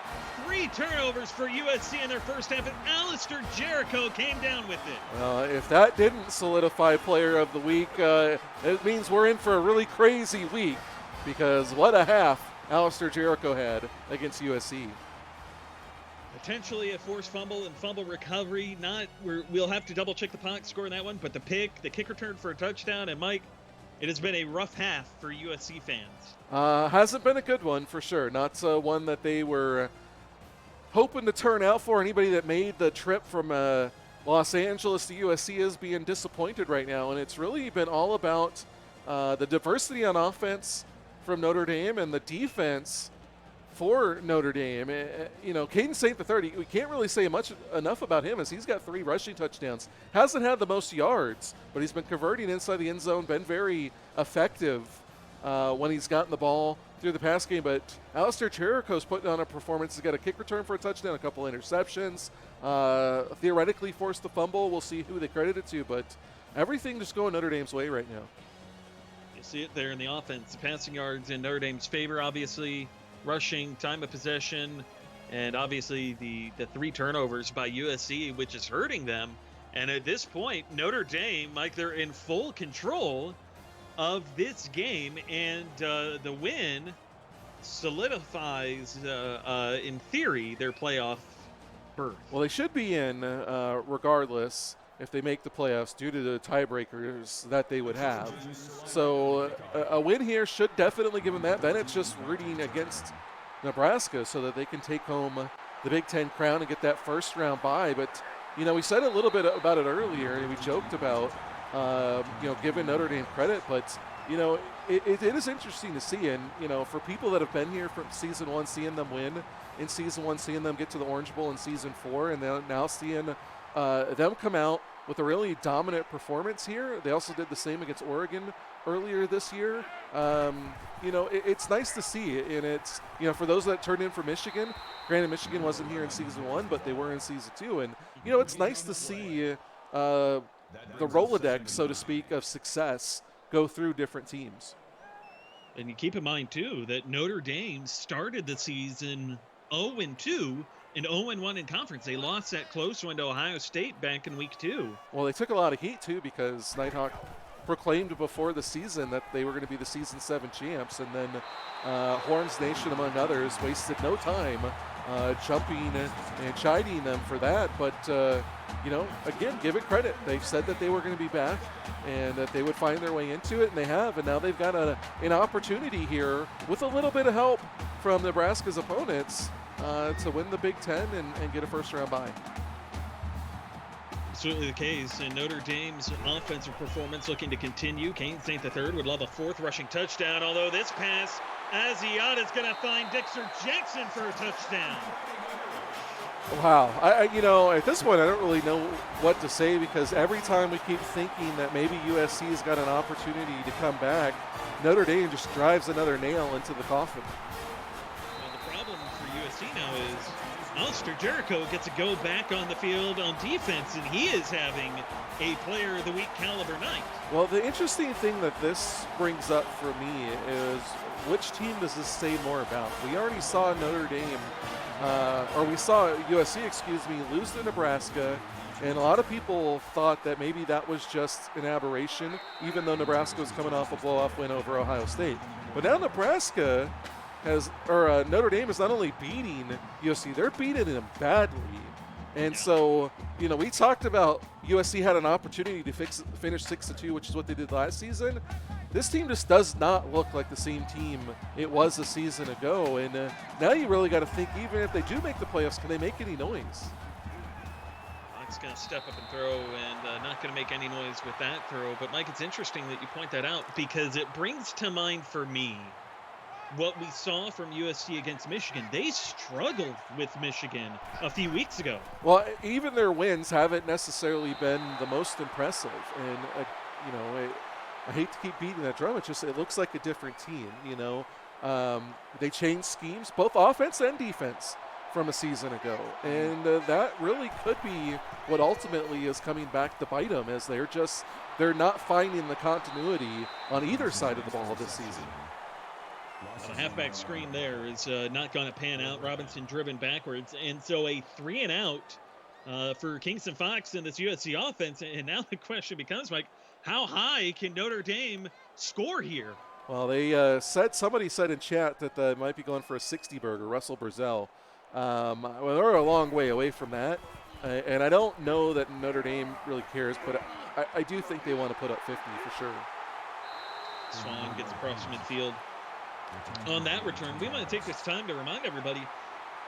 3 turnovers for USC in their first half, and Alistair Jericho came down with it. If that didn't solidify player of the week, it means we're in for a really crazy week, because what a half Alistair Jericho had against USC. Potentially a forced fumble and fumble recovery. We'll have to double check the box score in that one, but the kick return for a touchdown, and Mike, it has been a rough half for USC fans. Hasn't been a good one for sure. Not one that they were hoping to turn out for. Anybody that made the trip from Los Angeles to USC is being disappointed right now, and it's really been all about the diversity on offense from Notre Dame and the defense for Notre Dame. Caden St. III, we can't really say enough about him, as he's got 3 rushing touchdowns. Hasn't had the most yards, but he's been converting inside the end zone, been very effective when he's gotten the ball through the pass game. But Alistair Jericho's putting on a performance. He's got a kick return for a touchdown, a couple interceptions, theoretically forced the fumble. We'll see who they credit it to, but everything just going Notre Dame's way right now. You see it there in the offense. Passing yards in Notre Dame's favor, obviously. Rushing, time of possession, and obviously the 3 turnovers by USC, which is hurting them. And at this point, Notre Dame, Mike, they're in full control of this game, and the win solidifies, in theory, their playoff berth. Well, they should be in regardless if they make the playoffs due to the tiebreakers that they would have. So a win here should definitely give them that. Then it's just rooting against Nebraska so that they can take home the Big Ten crown and get that first round bye. But, we said a little bit about it earlier, and we joked about, giving Notre Dame credit. But, it is interesting to see. And, for people that have been here from season 1, seeing them win in season 1, seeing them get to the Orange Bowl in season 4, and then now seeing them come out with a really dominant performance here. They also did the same against Oregon earlier this year. It's nice to see, and it's, for those that turned in for Michigan, granted Michigan wasn't here in season 1, but they were in season 2, and, it's nice to see the Rolodex, so to speak, of success go through different teams. And you keep in mind, too, that Notre Dame started the season 0-2, and 0-1 in conference. They lost that close one to Ohio State back in week 2. Well, they took a lot of heat, too, because Nighthawk proclaimed before the season that they were going to be the season 7 champs. And then Horns Nation, among others, wasted no time jumping and chiding them for that. But, again, give it credit. They've said that they were going to be back and that they would find their way into it, and they have. And now they've got an opportunity here with a little bit of help from Nebraska's opponents to win the Big Ten and get a first-round bye. Absolutely the case, and Notre Dame's offensive performance looking to continue. Caden St. III would love a 4th rushing touchdown, although this pass, Asiata's going to find Dexter Jackson for a touchdown. Wow. At this point, I don't really know what to say, because every time we keep thinking that maybe USC's got an opportunity to come back, Notre Dame just drives another nail into the coffin. Now is Alistair Jericho gets to go back on the field on defense, and he is having a player of the week caliber night. Well, the interesting thing that this brings up for me is, which team does this say more about? We already saw Notre Dame, we saw USC, lose to Nebraska, and a lot of people thought that maybe that was just an aberration, even though Nebraska was coming off a blow-off win over Ohio State. But now Notre Dame is not only beating USC, they're beating them badly. And so, we talked about USC had an opportunity to finish 6-2, which is what they did last season. This team just does not look like the same team it was a season ago. And now you really got to think, even if they do make the playoffs, can they make any noise? Mike's going to step up and throw, and not going to make any noise with that throw. But, Mike, it's interesting that you point that out, because it brings to mind for me what we saw from USC against Michigan. They struggled with Michigan a few weeks ago. Well, even their wins haven't necessarily been the most impressive. And, I hate to keep beating that drum. It looks like a different team, They changed schemes, both offense and defense, from a season ago. And that really could be what ultimately is coming back to bite them, as they're not finding the continuity on either side of the ball this season. The halfback screen there is not going to pan out. Robinson driven backwards. And so a 3-and-out for Kingston Fox in this USC offense. And now the question becomes, Mike, how high can Notre Dame score here? Well, they somebody said in chat that they might be going for a 60-burger, Russell Brazell. Well, they're a long way away from that. And I don't know that Notre Dame really cares, but I do think they want to put up 50 for sure. Swan gets across midfield. On that return, we want to take this time to remind everybody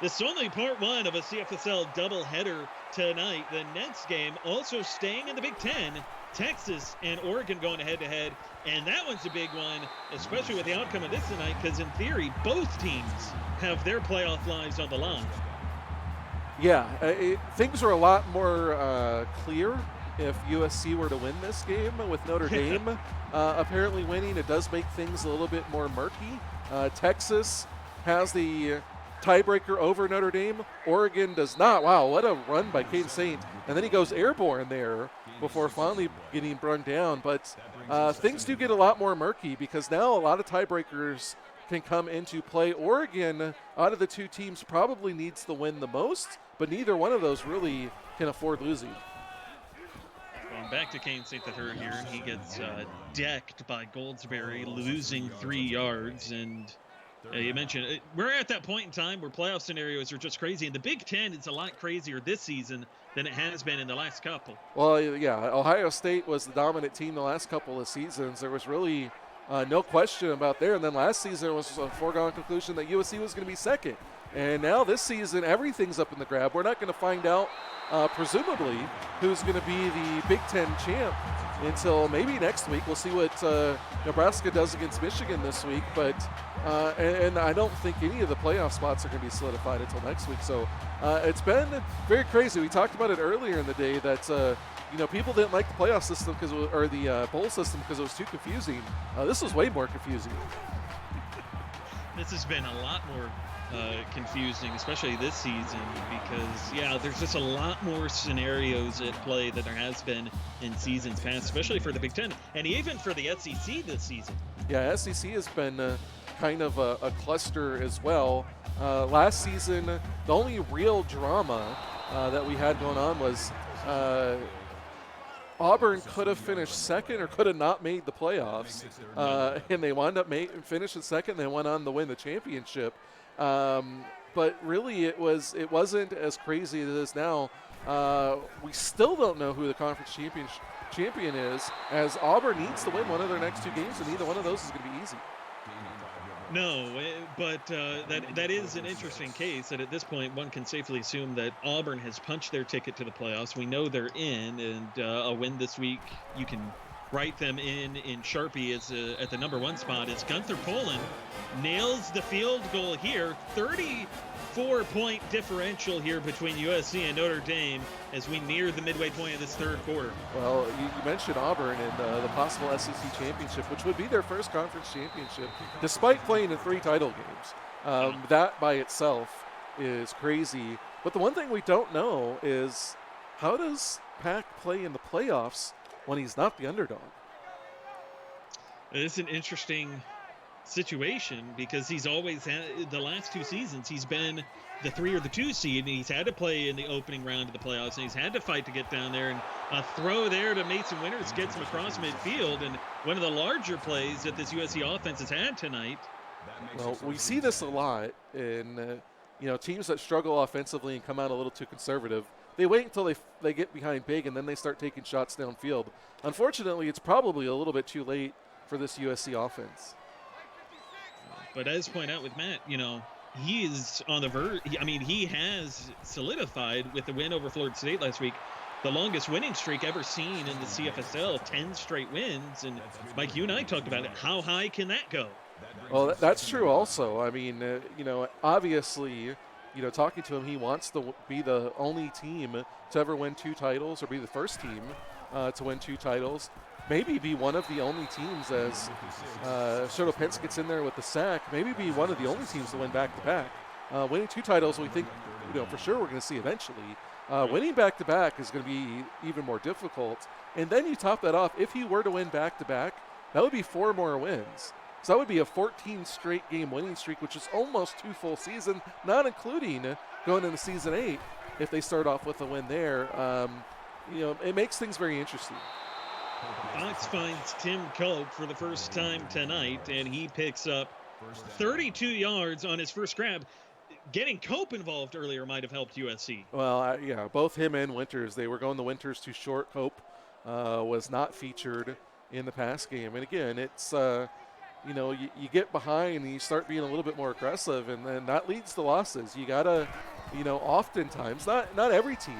this is only part one of a CFSL doubleheader tonight. The next game also staying in the Big Ten, Texas and Oregon going head-to-head. And that one's a big one, especially with the outcome of this tonight, because in theory, both teams have their playoff lives on the line. Yeah, things are a lot more clear if USC were to win this game. With Notre Dame apparently winning, it does make things a little bit more murky. Texas has the tiebreaker over Notre Dame. Oregon does not. Wow, what a run by Caden Saint. And then he goes airborne there before finally getting run down. But things do get a lot more murky because now a lot of tiebreakers can come into play. Oregon, out of the two teams, probably needs the win the most, but neither one of those really can afford losing. Going back to Caden Saint the third here, he gets decked by Goldsberry, losing 3 yards. And you mentioned we're at that point in time where playoff scenarios are just crazy. And the Big Ten is a lot crazier this season than it has been in the last couple. Well, yeah, Ohio State was the dominant team the last couple of seasons. There was really no question about there. And then last season it was a foregone conclusion that USC was going to be second. And now this season, everything's up in the grab. We're not going to find out, presumably, who's going to be the Big Ten champ until maybe next week. We'll see what Nebraska does against Michigan this week. But and I don't think any of the playoff spots are going to be solidified until next week. So it's been very crazy. We talked about it earlier in the day that people didn't like the playoff system or the bowl system because it was too confusing. This was way more confusing. This has been a lot more confusing, especially this season, because there's just a lot more scenarios at play than there has been in seasons past, especially for the Big Ten and even for the SEC this season. Yeah, SEC has been kind of a cluster as well. Last season, the only real drama that we had going on was Auburn could have finished second or could have not made the playoffs, and they wound up finishing second. They went on to win the championship. But really, it wasn't as crazy as it is now. We still don't know who the conference champion is, as Auburn needs to win one of their next two games, and neither one of those is going to be easy. No, but that is an interesting case that at this point one can safely assume that Auburn has punched their ticket to the playoffs. We know they're in, and a win this week, you can write them in Sharpie as at the number one spot. As Gunther Poland nails the field goal here. 34-point differential here between USC and Notre Dame as we near the midway point of this third quarter. Well, you mentioned Auburn and the possible SEC championship, which would be their first conference championship, despite playing in 3 title games. That by itself is crazy. But the one thing we don't know is, how does Pack play in the playoffs when he's not the underdog? It's an interesting situation because he's always had, the last 2 seasons, he's been the 3 or the 2 seed, and he's had to play in the opening round of the playoffs, and he's had to fight to get down there. And a throw there to Mason Winters gets him across midfield, and one of the larger plays that this USC offense has had tonight. Well, we see this a lot in teams that struggle offensively and come out a little too conservative. They wait until they get behind big, and then they start taking shots downfield. Unfortunately, it's probably a little bit too late for this USC offense. But as pointed out with Matt, he is on the verge. He has solidified with the win over Florida State last week, the longest winning streak ever seen in the CFSL, 10 straight wins. And Mike, you and I talked about it. How high can that go? Well, that's true also. Obviously, talking to him, he wants to be the only team to ever win 2 titles, or be the first team to win 2 titles. Maybe be one of the only teams, as Soto Pence gets in there with the sack, maybe be one of the only teams to win back-to-back. Winning 2 titles, we think, for sure we're going to see eventually. Winning back-to-back is going to be even more difficult. And then you top that off. If he were to win back-to-back, that would be 4 more wins. So that would be a 14 straight game winning streak, which is almost 2 full seasons, not including going into season 8 if they start off with a win there. It makes things very interesting. Fox finds Tim Cope for the first time tonight, and he picks up 32 yards on his first grab. Getting Cope involved earlier might have helped USC. Well, both him and Winters, they were going the Winters too short. Cope was not featured in the pass game. And again, it's, you get behind and you start being a little bit more aggressive, and then that leads to losses. You got to, oftentimes, not every team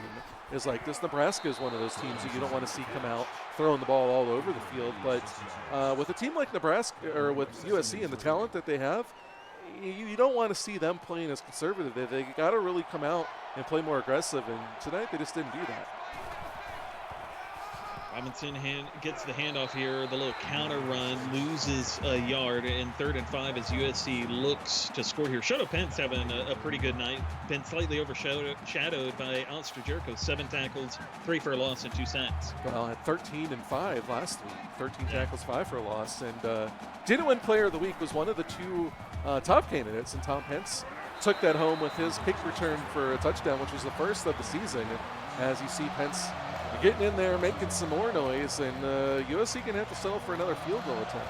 is like this. Nebraska is one of those teams that you don't want to see come out throwing the ball all over the field. But with a team like Nebraska or with USC and the talent that they have, you don't want to see them playing as conservative. They got to really come out and play more aggressive, and tonight they just didn't do that. Robinson gets the handoff here. The little counter run, loses a yard, and 3rd and 5 as USC looks to score here. Shoto Pence having a pretty good night. Been slightly overshadowed by Alistair Jericho. 7 tackles, 3 for a loss, and 2 sacks. Well, at 13 and 5 last week. 13 tackles, 5 for a loss. And didn't win player of the week, was one of the 2 top candidates, and Tom Pence took that home with his kick return for a touchdown, which was the first of the season. As you see Pence getting in there, making some more noise, and USC going to have to settle for another field goal attempt.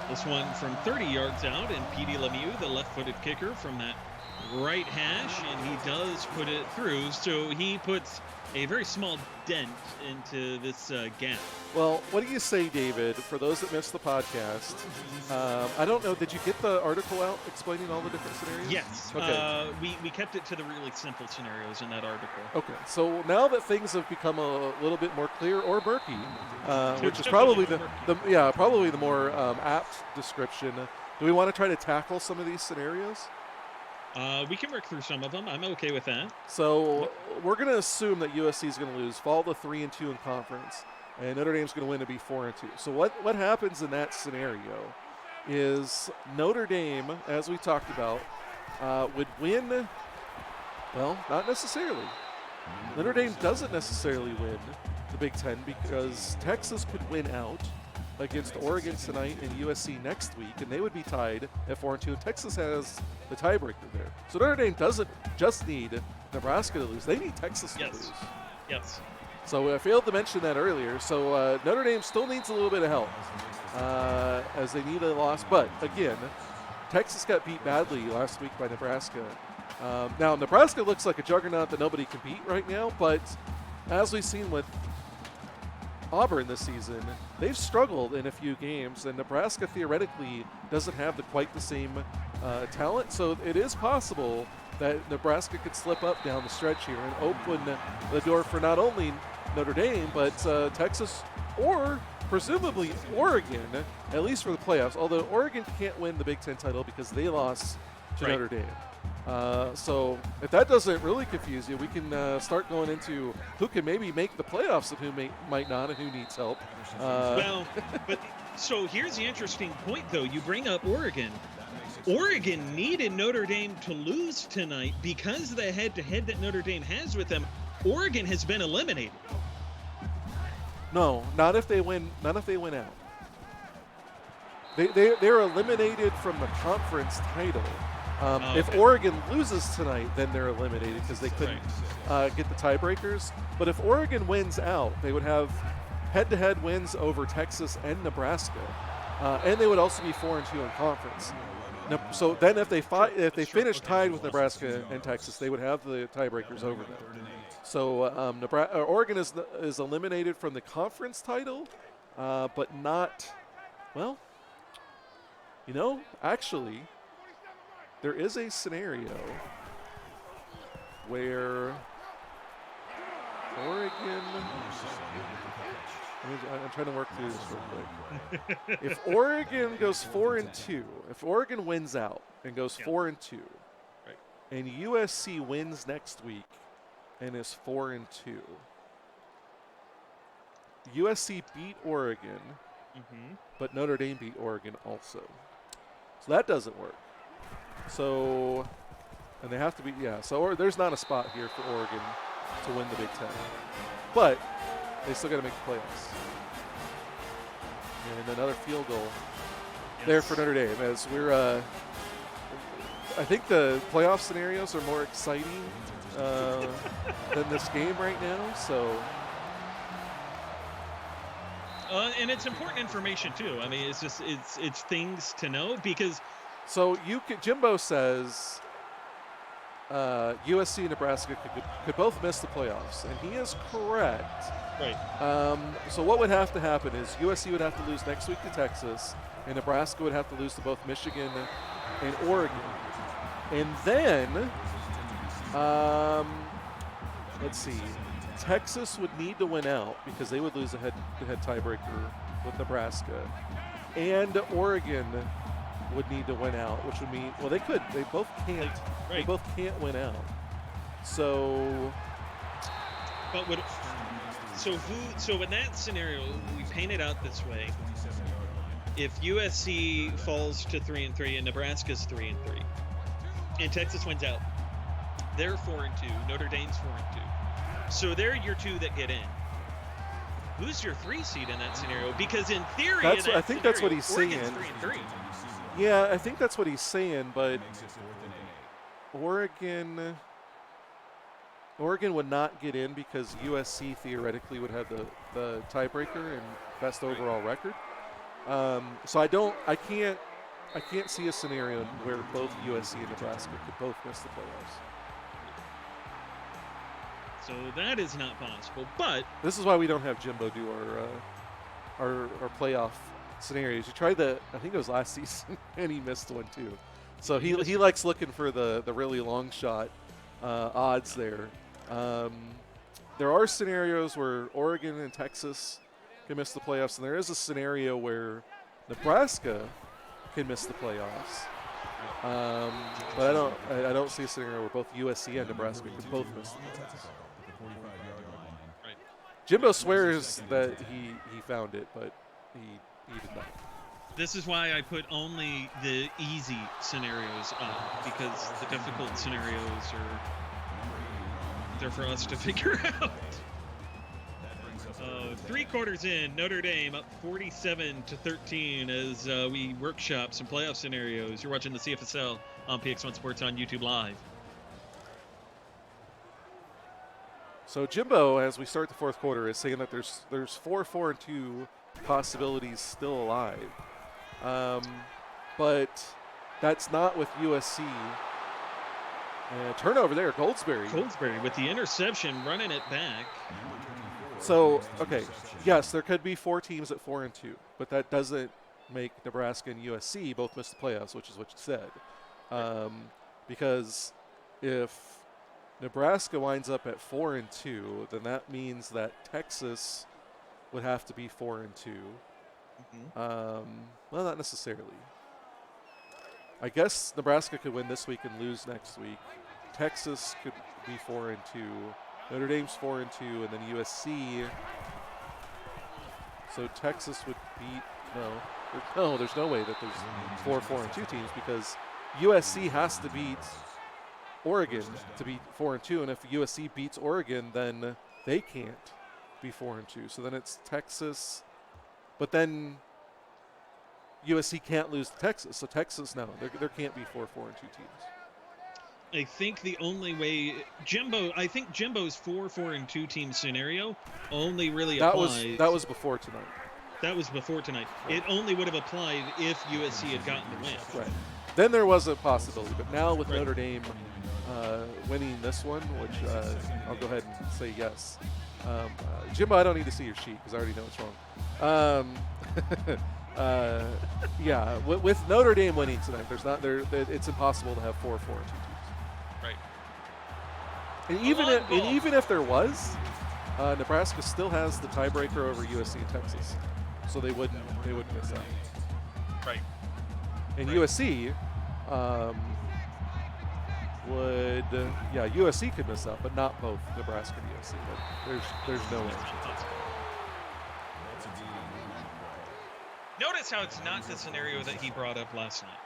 This one from 30 yards out, and Petey Lemieux, the left-footed kicker from that right hash, and he does put it through. So he puts a very small dent into this gap. Well, what do you say, David, for those that missed the podcast? I don't know, did you get the article out explaining all the different scenarios? Yes. Okay. We kept it to the really simple scenarios in that article. Okay, so now that things have become a little bit more clear or murky, which is probably probably the more apt description, do we want to try to tackle some of these scenarios? We can work through some of them. I'm okay with that. So we're going to assume that USC is going to lose, fall to 3-2 in conference, and Notre Dame's going to win to be 4-2. So what happens in that scenario is Notre Dame, as we talked about, would win. Well, not necessarily. Notre Dame doesn't necessarily win the Big Ten because Texas could win out against Oregon tonight and USC next week, and they would be tied at 4-2. And Texas has the tiebreaker there. So Notre Dame doesn't just need Nebraska to lose; they need Texas to lose. Yes. So I failed to mention that earlier. So Notre Dame still needs a little bit of help as they need a loss. But again, Texas got beat badly last week by Nebraska. Now Nebraska looks like a juggernaut that nobody can beat right now. But as we've seen with Auburn this season, they've struggled in a few games, and Nebraska theoretically doesn't have quite the same talent. So it is possible that Nebraska could slip up down the stretch here and open the door for not only Notre Dame, but Texas or presumably Oregon, at least for the playoffs, although Oregon can't win the Big Ten title because they lost to Notre Dame. So if that doesn't really confuse you, we can start going into who can maybe make the playoffs and who might not and who needs help. So here's the interesting point, though. You bring up Oregon. Oregon needed Notre Dame to lose tonight because of the head-to-head that Notre Dame has with them. Oregon has been eliminated. No, not if they win. Not if they win out. They're eliminated from the conference title. If Oregon loses tonight, then they're eliminated because they couldn't get the tiebreakers. But if Oregon wins out, they would have head-to-head wins over Texas and Nebraska, and they would also be 4-2 in conference. So then, if they finish tied with Nebraska and Texas, they would have the tiebreakers over them. So Oregon is eliminated from the conference title, but not. Well, actually, there is a scenario where Oregon. I'm trying to work through this real quick. If Oregon goes 4-2, if Oregon wins out and goes 4-2, and USC wins next week and is 4-2, USC beat Oregon, but Notre Dame beat Oregon also. So that doesn't work. So, and they have to be, so there's not a spot here for Oregon to win the Big Ten. But they still got to make the playoffs. And another field goal there for Notre Dame, as we're. I think the playoff scenarios are more exciting than this game right now. So. And it's important information too. I mean, it's things to know because. So Jimbo says USC and Nebraska could both miss the playoffs, and he is correct. Right. So what would have to happen is USC would have to lose next week to Texas, and Nebraska would have to lose to both Michigan and Oregon. And then, let's see, Texas would need to win out because they would lose a head-to-head tiebreaker with Nebraska, and Oregon would need to win out, which would mean, well, they both can't. Right. They both can't win out. So. But so in that scenario, we paint it out this way: if USC falls to 3-3 and Nebraska's 3-3, and Texas wins out, they're 4-2. Notre Dame's 4-2. So they're your two that get in. Who's your 3 seed in that scenario? Because in theory, I think that's what he's saying. Oregon's 3-3. Yeah, I think that's what he's saying, but Oregon would not get in because USC theoretically would have the tiebreaker and best overall record. So I can't see a scenario where both USC and Nebraska could both miss the playoffs. So that is not possible. But this is why we don't have Jimbo do our playoff scenarios. You tried I think it was last season, and he missed one too. So he likes looking for the really long shot odds there. There are scenarios where Oregon and Texas can miss the playoffs, and there is a scenario where Nebraska can miss the playoffs. But I don't see a scenario where both USC and Nebraska can both miss the playoffs. Right. Jimbo swears that he found it, but he did not. This is why I put only the easy scenarios up, because the difficult scenarios are there for us to figure out. 3 quarters in, Notre Dame up 47-13 as we workshop some playoff scenarios. You're watching the CFSL on PX1 Sports on YouTube Live. So Jimbo, as we start the fourth quarter, is saying that there's 4-4-2 possibilities still alive. But that's not with USC. Turnover there, Goldsberry with the interception, running it back. So, okay, yes, there could be 4 teams at 4-2, but that doesn't make Nebraska and USC both miss the playoffs, which is what you said. Because if Nebraska winds up at 4-2, then that means that Texas would have to be 4-2. Well, not necessarily. I guess Nebraska could win this week and lose next week. Texas could be 4-2. Notre Dame's 4-2, and then USC. So Texas would beat there's no way that there's 4-4-2 teams, because USC has to beat Oregon to be 4-2, and if USC beats Oregon, then they can't be 4-2. So then it's Texas, but then USC can't lose to Texas. So Texas, no, there can't be 4-4-2 teams. I think the only way Jimbo's 4-4-2 team scenario only really applies. That was before tonight. That was before tonight. Right. It only would have applied if USC had gotten the win. Right. Then there was a possibility, but now with Notre Dame winning this one, which I'll go ahead and say yes. Jimbo, I don't need to see your sheet because I already know what's wrong. Yeah, with Notre Dame winning tonight, it's impossible to have 4-4-2 teams. Right. And even if there was, Nebraska still has the tiebreaker over USC and Texas, so they wouldn't miss out. Right. And USC USC could miss out, but not both Nebraska and USC. But there's no way. Notice how it's not the scenario that he brought up last night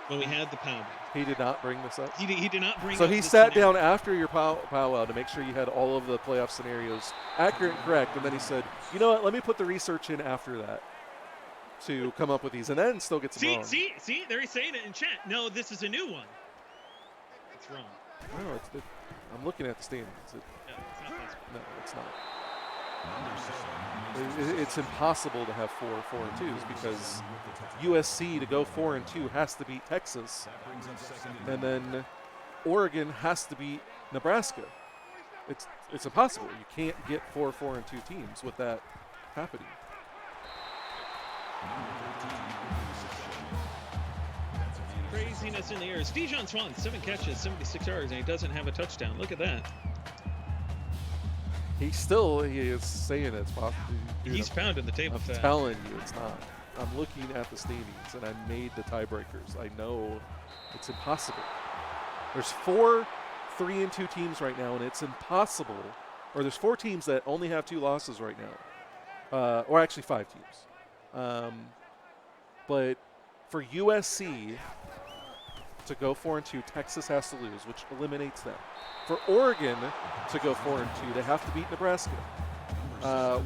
when we had the powwow. He did not bring this up? He did not bring So up he sat down after your powwow to make sure you had all of the playoff scenarios accurate and correct, and then he said, you know what, let me put the research in after that. to come up with these, and then still gets them wrong. See, they're saying it in chat. No, this is a new one. It's wrong. No, I'm looking at the standings. Yeah, it's not possible. No, it's not. It's impossible to have 4 4-2s because USC to go 4-2 has to beat Texas, and then Oregon has to beat Nebraska. It's impossible. You can't get 4 4-2 teams with that happening. Craziness in the air. Dijon Swan, 7 catches, 76 yards, and he doesn't have a touchdown. Look at that. He is saying it's possible. Dude, He's pounding the table. I'm telling you, it's not. I'm looking at the standings, and I made the tiebreakers. I know it's impossible. There's 4 3-2 teams right now, and it's impossible. Or there's 4 teams that only have 2 losses right now, or actually 5 teams. But for USC to go 4-2, Texas has to lose, which eliminates them. For Oregon to go 4-2, they have to beat Nebraska,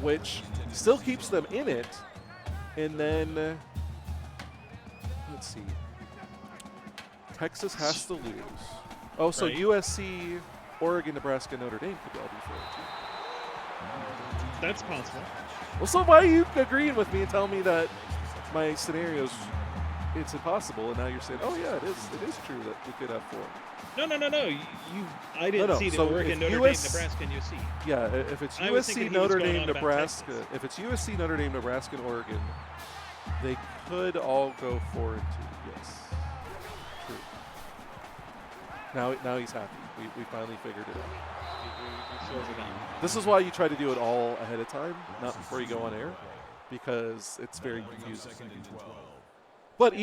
which still keeps them in it. And then, let's see, Texas has to lose. Oh, so right. USC, Oregon, Nebraska, Notre Dame could all be 4-2. That's possible. Well, so why are you agreeing with me and telling me that my scenarios, it's impossible, and now you're saying, oh yeah, it is true that we could have 4. No. I didn't see the so Oregon, Notre Dame, Nebraska, and USC. Yeah, if it's USC, Notre Dame, Nebraska, if it's USC, Notre Dame, Nebraska, and Oregon, they could all go 4-2. Yes, true. Now he's happy. We finally figured it out. This is why you try to do it all ahead of time, not before you go on air, because it's very confusing. But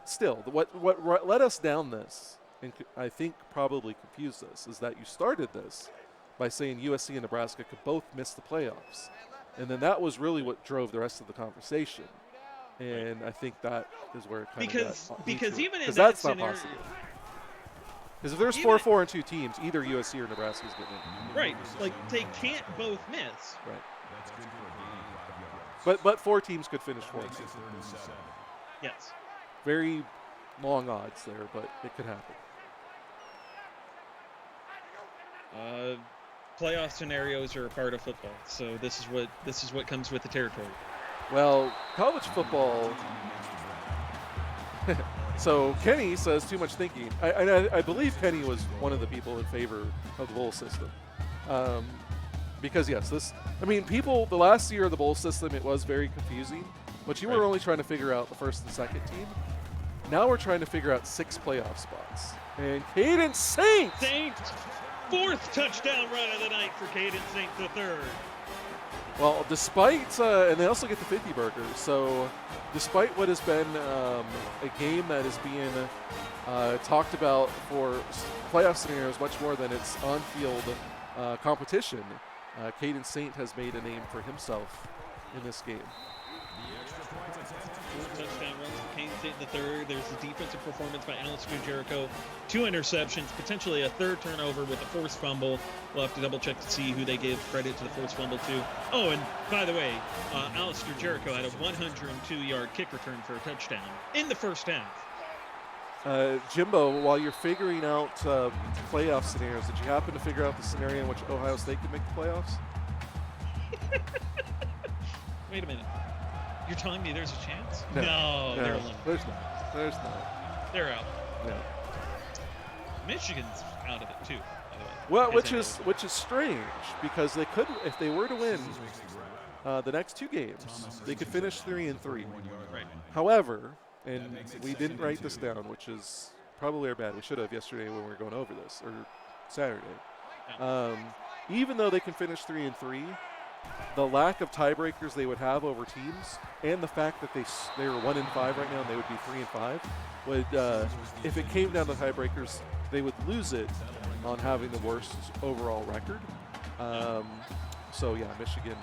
still, what let us down this, and I think probably confused us, is that you started this by saying USC and Nebraska could both miss the playoffs. And then that was really what drove the rest of the conversation. And I think that is where it kind of because even in that that's scenario, not possible. Because if there's 4 4-2 teams, either USC or Nebraska is getting in. Right, like they can't both miss. Right. But 4 teams could finish 4-2. Yes. Very long odds there, but it could happen. Playoff scenarios are a part of football, so this is what comes with the territory. Well, college football. So Kenny says too much thinking. I believe Kenny was one of the people in favor of the bowl system, because yes, the last year of the bowl system, it was very confusing, but you were only trying to figure out the first and second team. Now we're trying to figure out 6 playoff spots. And Caden Saint! 4th touchdown run of the night for Caden Saint III. Well, despite, and they also get the 50 burgers, so despite what has been a game that is being talked about for playoff scenarios much more than its on-field competition, Caden Saint has made a name for himself in this game. 4 touchdown runs for Caden Saint III. There's a defensive performance by Alistair Jericho. 2 interceptions, potentially a 3rd turnover with a forced fumble. We'll have to double check to see who they gave credit to the forced fumble to. Oh, and by the way, Alistair Jericho had a 102-yard kick return for a touchdown in the first half. Jimbo, while you're figuring out playoff scenarios, did you happen to figure out the scenario in which Ohio State could make the playoffs? Wait a minute. You're telling me there's a chance? No, they're eliminated. There's not. They're out. No. Michigan's out of it too, by the way. Well, which is strange, because they could, if they were to win the next 2 games, they could finish 3-3. Right. However, and we didn't write this down, which is probably our bad. We should have yesterday when we were going over this, or Saturday. Yeah. Even though they can finish 3-3, the lack of tiebreakers they would have over teams, and the fact that they were 1-5 right now and they would be 3-5, would if it came down to tiebreakers, they would lose it on having the worst overall record. So yeah, Michigan.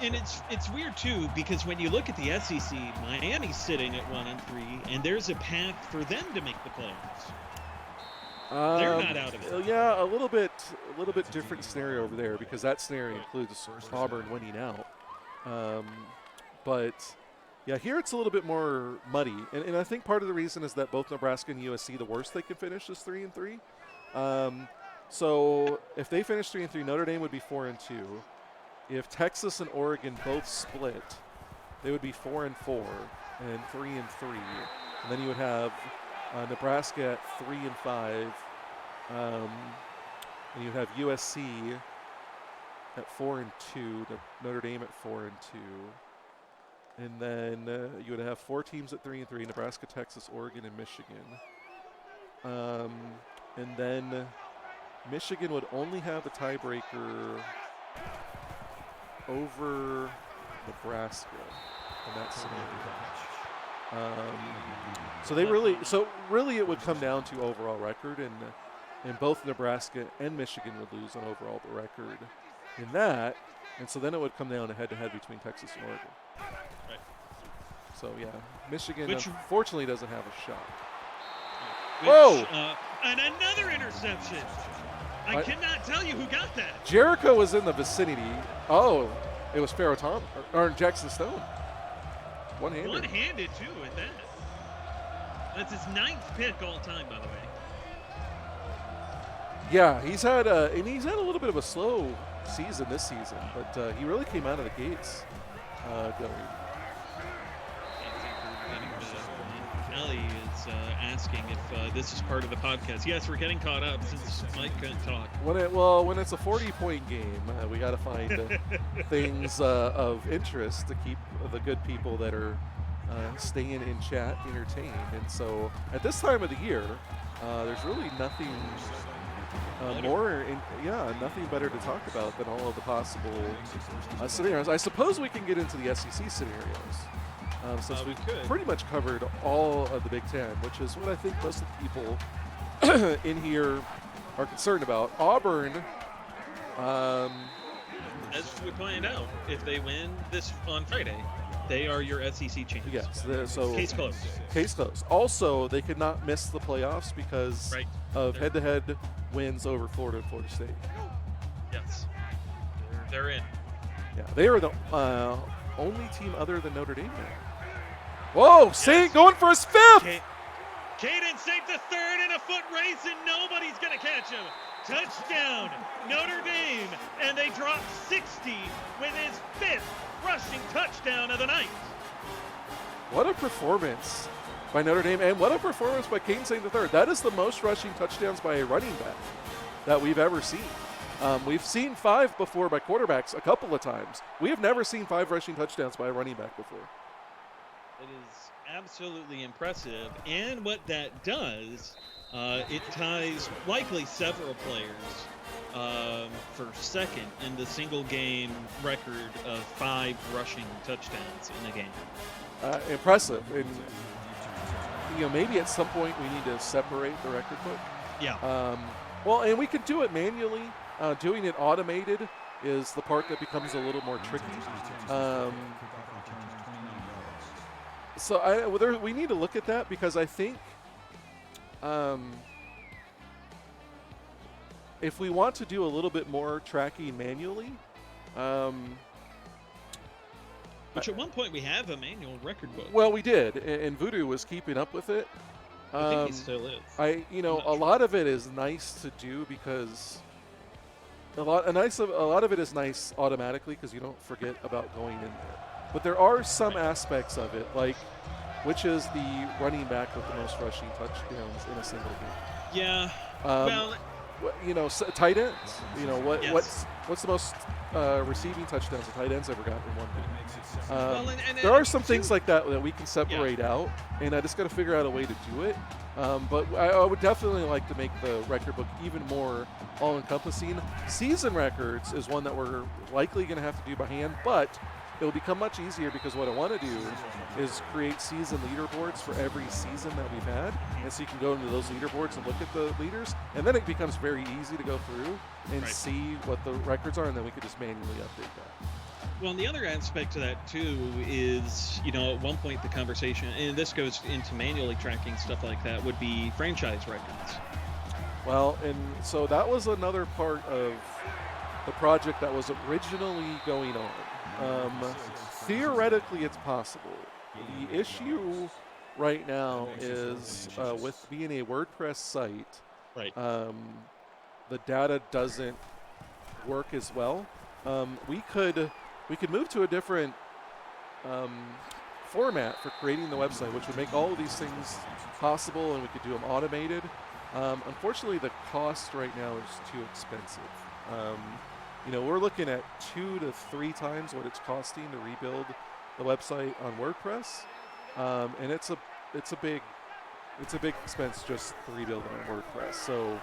And it's weird too, because when you look at the SEC, Miami's sitting at 1-3, and there's a path for them to make the playoffs. They're not out of it. Yeah, a little bit different scenario over there, because that scenario includes Auburn winning out. But Yeah, here it's a little bit more muddy, and I think part of the reason is that both Nebraska and USC, the worst they could finish is 3-3. So if they finish 3-3, Notre Dame would be 4-2. If Texas and Oregon both split, they would be 4-4 and 3-3. And then you would have Nebraska at 3-5, and you'd have USC at 4-2, Notre Dame at 4-2. And then you would have 4 teams at 3-3: Nebraska, Texas, Oregon, and Michigan. And then Michigan would only have the tiebreaker over Nebraska in that scenario. So really it would come down to overall record, and both Nebraska and Michigan would lose on overall record in that. And so then it would come down to head-to-head between Texas and Oregon. Right. So, yeah, Michigan Which, unfortunately doesn't have a shot. Whoa! And another interception. I cannot tell you who got that. Jericho was in the vicinity. Oh, it was Pharaoh Tom or Jackson Stone. One-handed. One-handed, too, at that. That's his 9th pick all time, by the way. Yeah, he's had a little bit of a slow season this season, but he really came out of the gates going. Ellie is asking if this is part of the podcast. Yes, we're getting caught up since Mike couldn't talk. When it's a 40-point game, we got to find things of interest to keep the good people that are staying in chat entertained. And so at this time of the year, there's really nothing nothing better to talk about than all of the possible scenarios. I suppose we can get into the SEC scenarios. Since we've pretty much covered all of the Big Ten, which is what I think most of the people in here are concerned about. Auburn. As we pointed out, if they win this on Friday, they are your SEC champs. Yes, so case closed. Case closed. Also, they could not miss the playoffs because of head-to-head wins over Florida and Florida State. Yes, they're in. Yeah, they are the only team other than Notre Dame now. Whoa, Saint going for his 5th. Caden Saint the 3rd in a foot race, and nobody's going to catch him. Touchdown, Notre Dame, and they drop 60 with his 5th rushing touchdown of the night. What a performance by Notre Dame, and what a performance by Caden Saint III. That is the most rushing touchdowns by a running back that we've ever seen. We've seen 5 before by quarterbacks a couple of times. We have never seen 5 rushing touchdowns by a running back before. It is absolutely impressive. And what that does, it ties likely several players for second in the single game record of 5 rushing touchdowns in a game. Impressive. And, maybe at some point we need to separate the record book. Yeah. And we could do it manually. Doing it automated is the part that becomes a little more tricky. So we need to look at that because I think if we want to do a little bit more tracking manually, which at one point we have a manual record book. Well, we did, and Voodoo was keeping up with it. I think he still is. A lot of it is nice to do because a lot of it is nice automatically because you don't forget about going in there. But there are some aspects of it, like which is the running back with the most rushing touchdowns in a single game. Yeah. Tight ends. What's the most receiving touchdowns the tight ends ever got in one game? There are some things like that we can separate out, and I just got to figure out a way to do it. But I would definitely like to make the record book even more all-encompassing. Season records is one that we're likely going to have to do by hand, but it'll become much easier because what I want to do is create season leaderboards for every season that we've had. And so you can go into those leaderboards and look at the leaders. And then it becomes very easy to go through and see what the records are. And then we could just manually update that. Well, and the other aspect to that, too, is, at one point the conversation, and this goes into manually tracking stuff like that, would be franchise records. Well, and so that was another part of the project that was originally going on. Theoretically, it's possible. The issue right now is with being a WordPress site, Right. the data doesn't work as well. We could move to a different format for creating the website, which would make all of these things possible, and we could do them automated. Unfortunately, the cost right now is too expensive. We're looking at 2 to 3 times what it's costing to rebuild the website on WordPress, and it's a big expense just to rebuild it on WordPress. So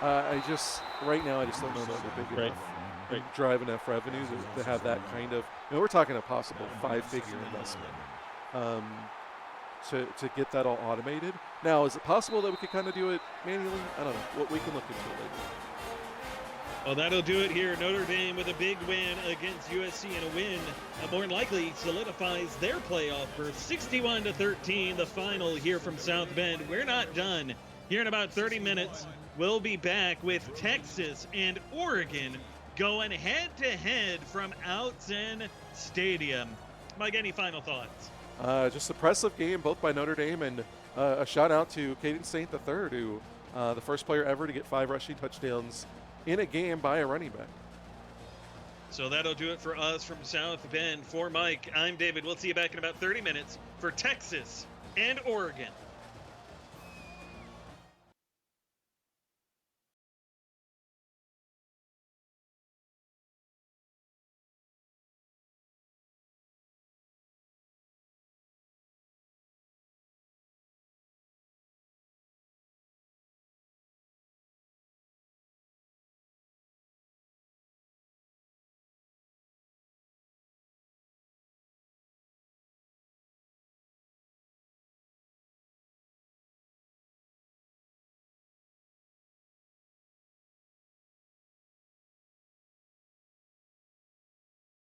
right now I just don't know that we're big enough and drive enough revenue to have that kind of. We're talking a possible 5-figure investment to get that all automated. Now, is it possible that we could kind of do it manually? I don't know. We can look into it later. Well, that'll do it here. Notre Dame with a big win against USC, and a win that more than likely solidifies their playoff berth. 61-13, the final here from South Bend. We're not done. Here in about 30 minutes, we'll be back with Texas and Oregon going head-to-head from Autzen Stadium. Mike, any final thoughts? Just impressive game, both by Notre Dame, and a shout-out to Caden Saint III, who the first player ever to get 5 rushing touchdowns in a game by a running back. So that'll do it for us from South Bend. For Mike, I'm David. We'll see you back in about 30 minutes for Texas and Oregon.